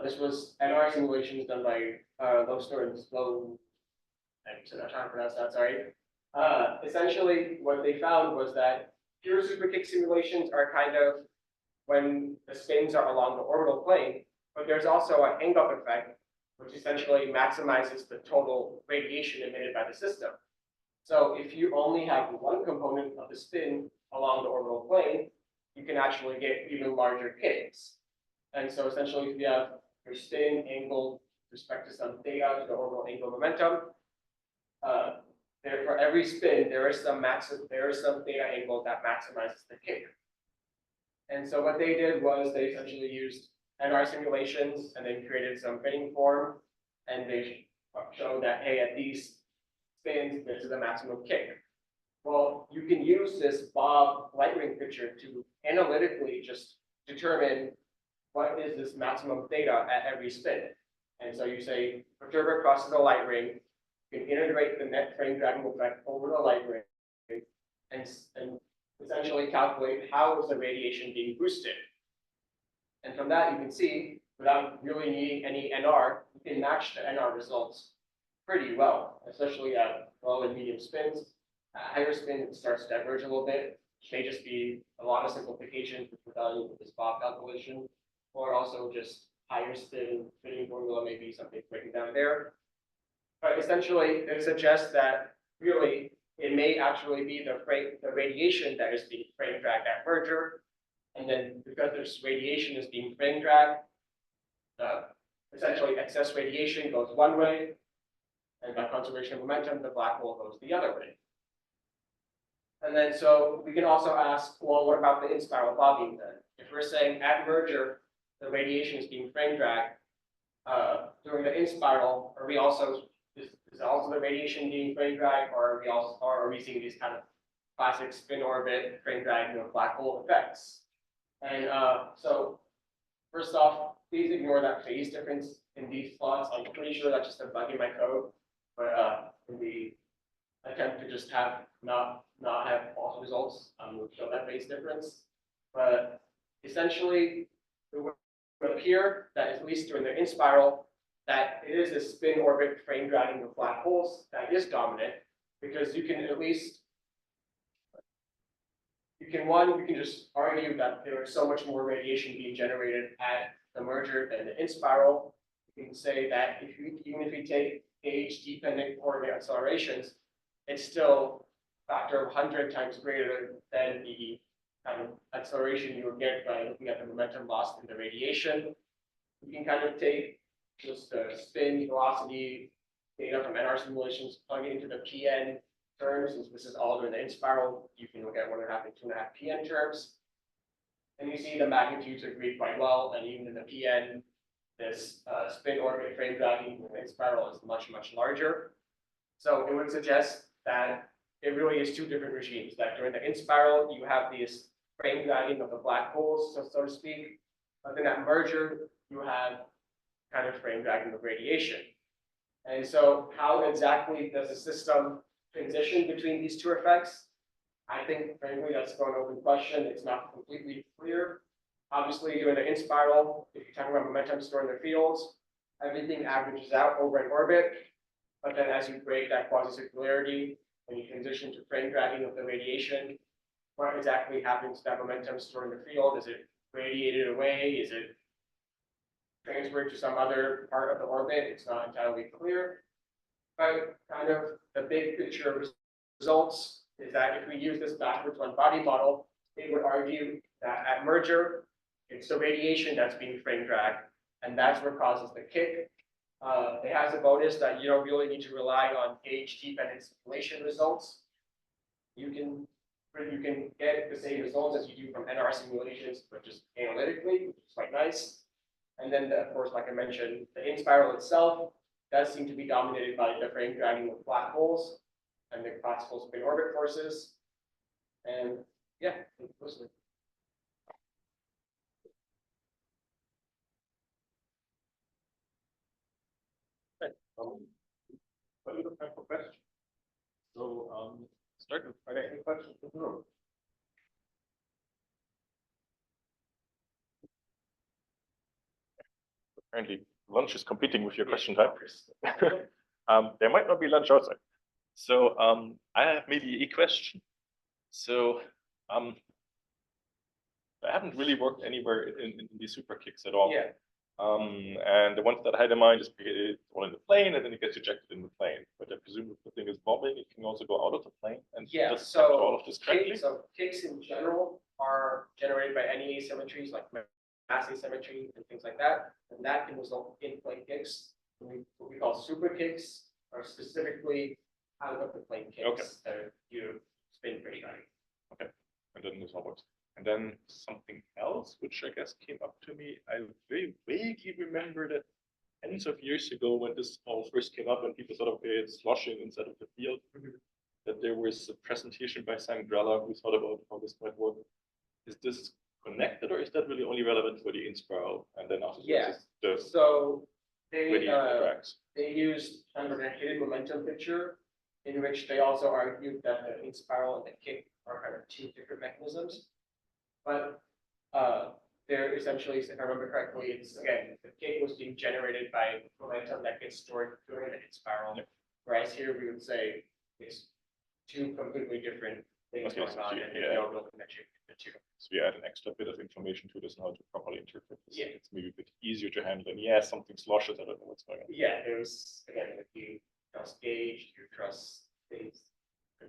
this was NR simulations done by Low, I'm not trying to pronounce that, sorry. Essentially, what they found was that pure superkick simulations are kind of when the spins are along the orbital plane, but there's also a hang-up effect, which essentially maximizes the total radiation emitted by the system. So if you only have one component of the spin along the orbital plane, you can actually get even larger kicks. And so essentially, if you have your spin angled with respect to some theta to the orbital angular momentum, for every spin, there is some theta angle that maximizes the kick. And so what they did was they essentially used NR simulations and then created some fitting form, and they showed that, hey, at these spins, this is the maximum kick. Well, you can use this Bob light ring picture to analytically just determine what is this maximum theta at every spin. And so you say, perturber crosses the light ring, you can integrate the net frame dragging effect over the light ring, and essentially calculate how is the radiation being boosted. And from that, you can see, without really needing any NR, you can match the NR results pretty well, especially at low and medium spins. At higher spin, it starts to diverge a little bit. It may just be a lot of simplification without this Bob calculation, or also just higher spin fitting formula, maybe something breaking down there. But essentially, it suggests that really it may actually be the radiation that is being frame dragged at merger. And then because this radiation is being frame dragged, essentially excess radiation goes one way, and by conservation of momentum, the black hole goes the other way. And then so we can also ask, well, what about the in-spiral bobbing then? If we're saying at merger, the radiation is being frame dragged during the in-spiral, are we also is also the radiation being frame drag, or are we seeing these kind of classic spin orbit frame drag, black hole effects? And so first off, please ignore that phase difference in these plots. I'm pretty sure that's just a bug in my code, but in the attempt to just have not have false results, we'll show that phase difference. But essentially, it would appear that at least during the in spiral, that it is a spin orbit frame dragging of black holes that is dominant, because you can at least you can just argue that there is so much more radiation being generated at the merger than the in spiral. You can say that even if you take age-dependent coordinate accelerations, it's still a factor of 100 times greater than the kind of acceleration you would get by looking at the momentum lost in the radiation. You can kind of take just the spin velocity data from NR simulations, plug it into the PN terms, since this is all during the in spiral, you can look at 1.5 and 2.5 PN terms. And you see the magnitudes agree quite well, and even in the PN, this spin orbit frame dragging in the in spiral is much, much larger. So it would suggest that it really is two different regimes, that during the in spiral, you have this frame dragging of the black holes, so to speak, but then at merger, you have kind of frame dragging of radiation. And so how exactly does the system transition between these two effects? I think, frankly, that's still an open question. It's not completely clear. Obviously, during the in spiral, if you're talking about momentum stored in the fields, everything averages out over an orbit. But then as you break that quasi-circularity and you transition to frame dragging of the radiation, what exactly happens to that momentum stored in the field? Is it radiated away? Is it transferred to some other part of the orbit? It's not entirely clear. But kind of the big picture results is that if we use this backwards one body model, it would argue that at merger, it's the radiation that's being frame dragged, and that's what causes the kick. It has a bonus that you don't really need to rely on age-dependent simulation results. You can get the same results as you do from NR simulations, but just analytically, which is quite nice. And then, of course, like I mentioned, the in spiral itself does seem to be dominated by the frame dragging of black holes and the classical spin orbit forces. And yeah, mostly. What is the time for questions? So, start with, are there any questions in the room? Apparently, lunch is competing with your question time. There might not be lunch outside. So, I have maybe a question. So, I haven't really worked anywhere in the Superkicks at all. Yeah. And the ones that I had in mind is one in the plane, and then it gets ejected in the plane. But I presume if the thing is bobbing, it can also go out of the plane and just capture all of this correctly. So kicks in general are generated by any asymmetries like mass asymmetry and things like that, and that can result in plane kicks. What we call super kicks are specifically out of the plane kicks that you spin pretty high. Okay, and then this all works. And then something else, which I guess came up to me, I very vaguely remember that tens of years ago when this all first came up and people thought, okay, it's sloshing inside of the field, that there was a presentation by Sangrella who thought about how this might work. Is this connected, or is that really only relevant for the in spiral? And then after so they used kind of a hidden momentum picture in which they also argued that the in spiral and the kick are kind of two different mechanisms. But they're essentially, if I remember correctly, it's again, the kick was being generated by momentum that gets stored during the in spiral. Whereas here we would say it's two completely different things going on, and there's no real connection between the two. So you add an extra bit of information to this and how to properly interpret this. Yeah. It's maybe a bit easier to handle. And yeah, something sloshes, I don't know what's going on. Yeah, there's again, if you trust gauge, you trust things,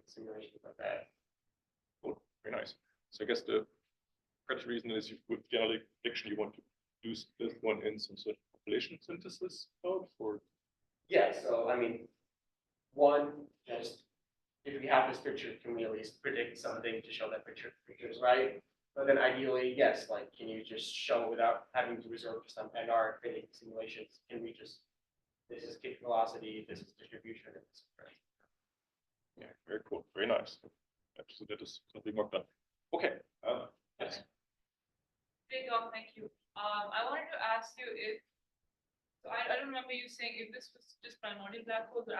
simulations like that. Cool, very nice. So I guess the first reason is with general prediction, you want to do this one in some sort of population synthesis code for. Yeah, so I mean, one, just if we have this picture, can we at least predict something to show that picture is right? But then ideally, yes, like, can you just show without having to resort to some NR fitting simulations? Can we just, this is kick velocity, this is distribution, and this is right? Yeah, very cool, very nice. So that is something more done. Okay, yes. Hey, Doc, thank you. I wanted to ask you if, so I don't remember you saying if this was just primordial black holes or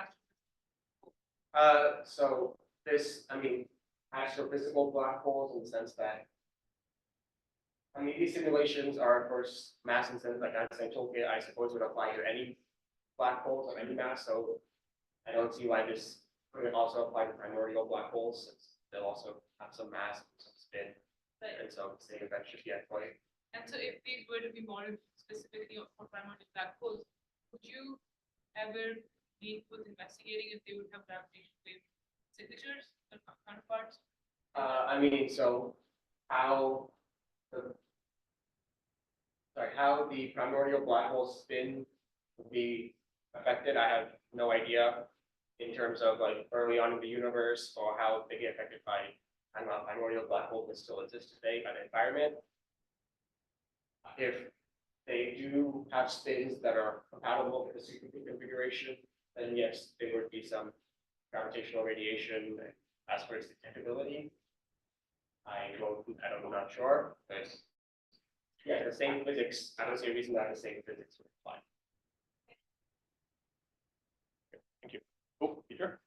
So this, I mean, astrophysical black holes in the sense that, I mean, these simulations are, of course, mass insensitive, like Einstein told me, I suppose would apply to any black holes of any mass, so I don't see why this couldn't also apply to primordial black holes, since they'll also have some mass and some spin, and so the same effect should be at play. And so if these were to be modeled specifically for primordial black holes, would you ever be with investigating if they would have gravitational wave signatures or counterparts? I mean, so how the primordial black hole spin would be affected, I have no idea in terms of like early on in the universe or how they get affected by primordial black holes that still exist today by the environment. If they do have spins that are compatible with the superconductor configuration, then yes, there would be some gravitational radiation as for its detectability. I'm not sure, but yeah, the same physics, I don't see a reason that the same physics would apply. Thank you. Oh, Peter?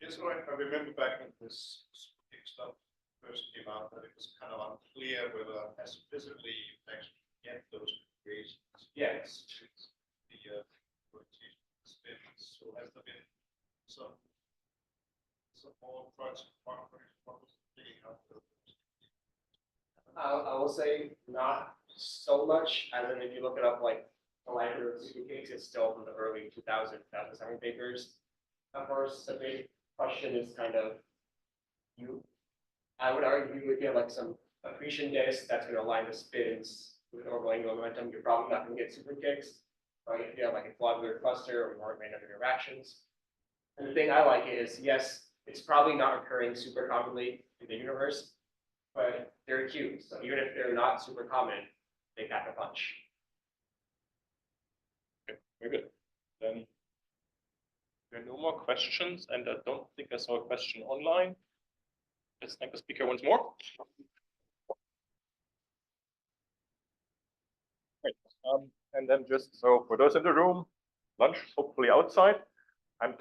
Yes, so I remember back when this Superkicks stuff first came out, that it was kind of unclear whether astrophysically you actually get those configurations. Yes. The rotation spins. So has there been some more projects figuring out those? I will say not so much, as in if you look it up, like the library of Superkicks, it's still from the early 2007 papers. Of course, the big question is kind of I would argue if you have like some accretion disk that's going to align the spins with normal angular momentum, you're probably not going to get Superkicks. But if you have like a globular cluster or more random interactions. And the thing I like is, yes, it's probably not occurring super commonly in the universe, but they're cute. So even if they're not super common, they pack a punch. Okay, very good. Then there are no more questions, and I don't think I saw a question online. Let's thank the speaker once more. Great. And then just so for those in the room, lunch hopefully outside. I'm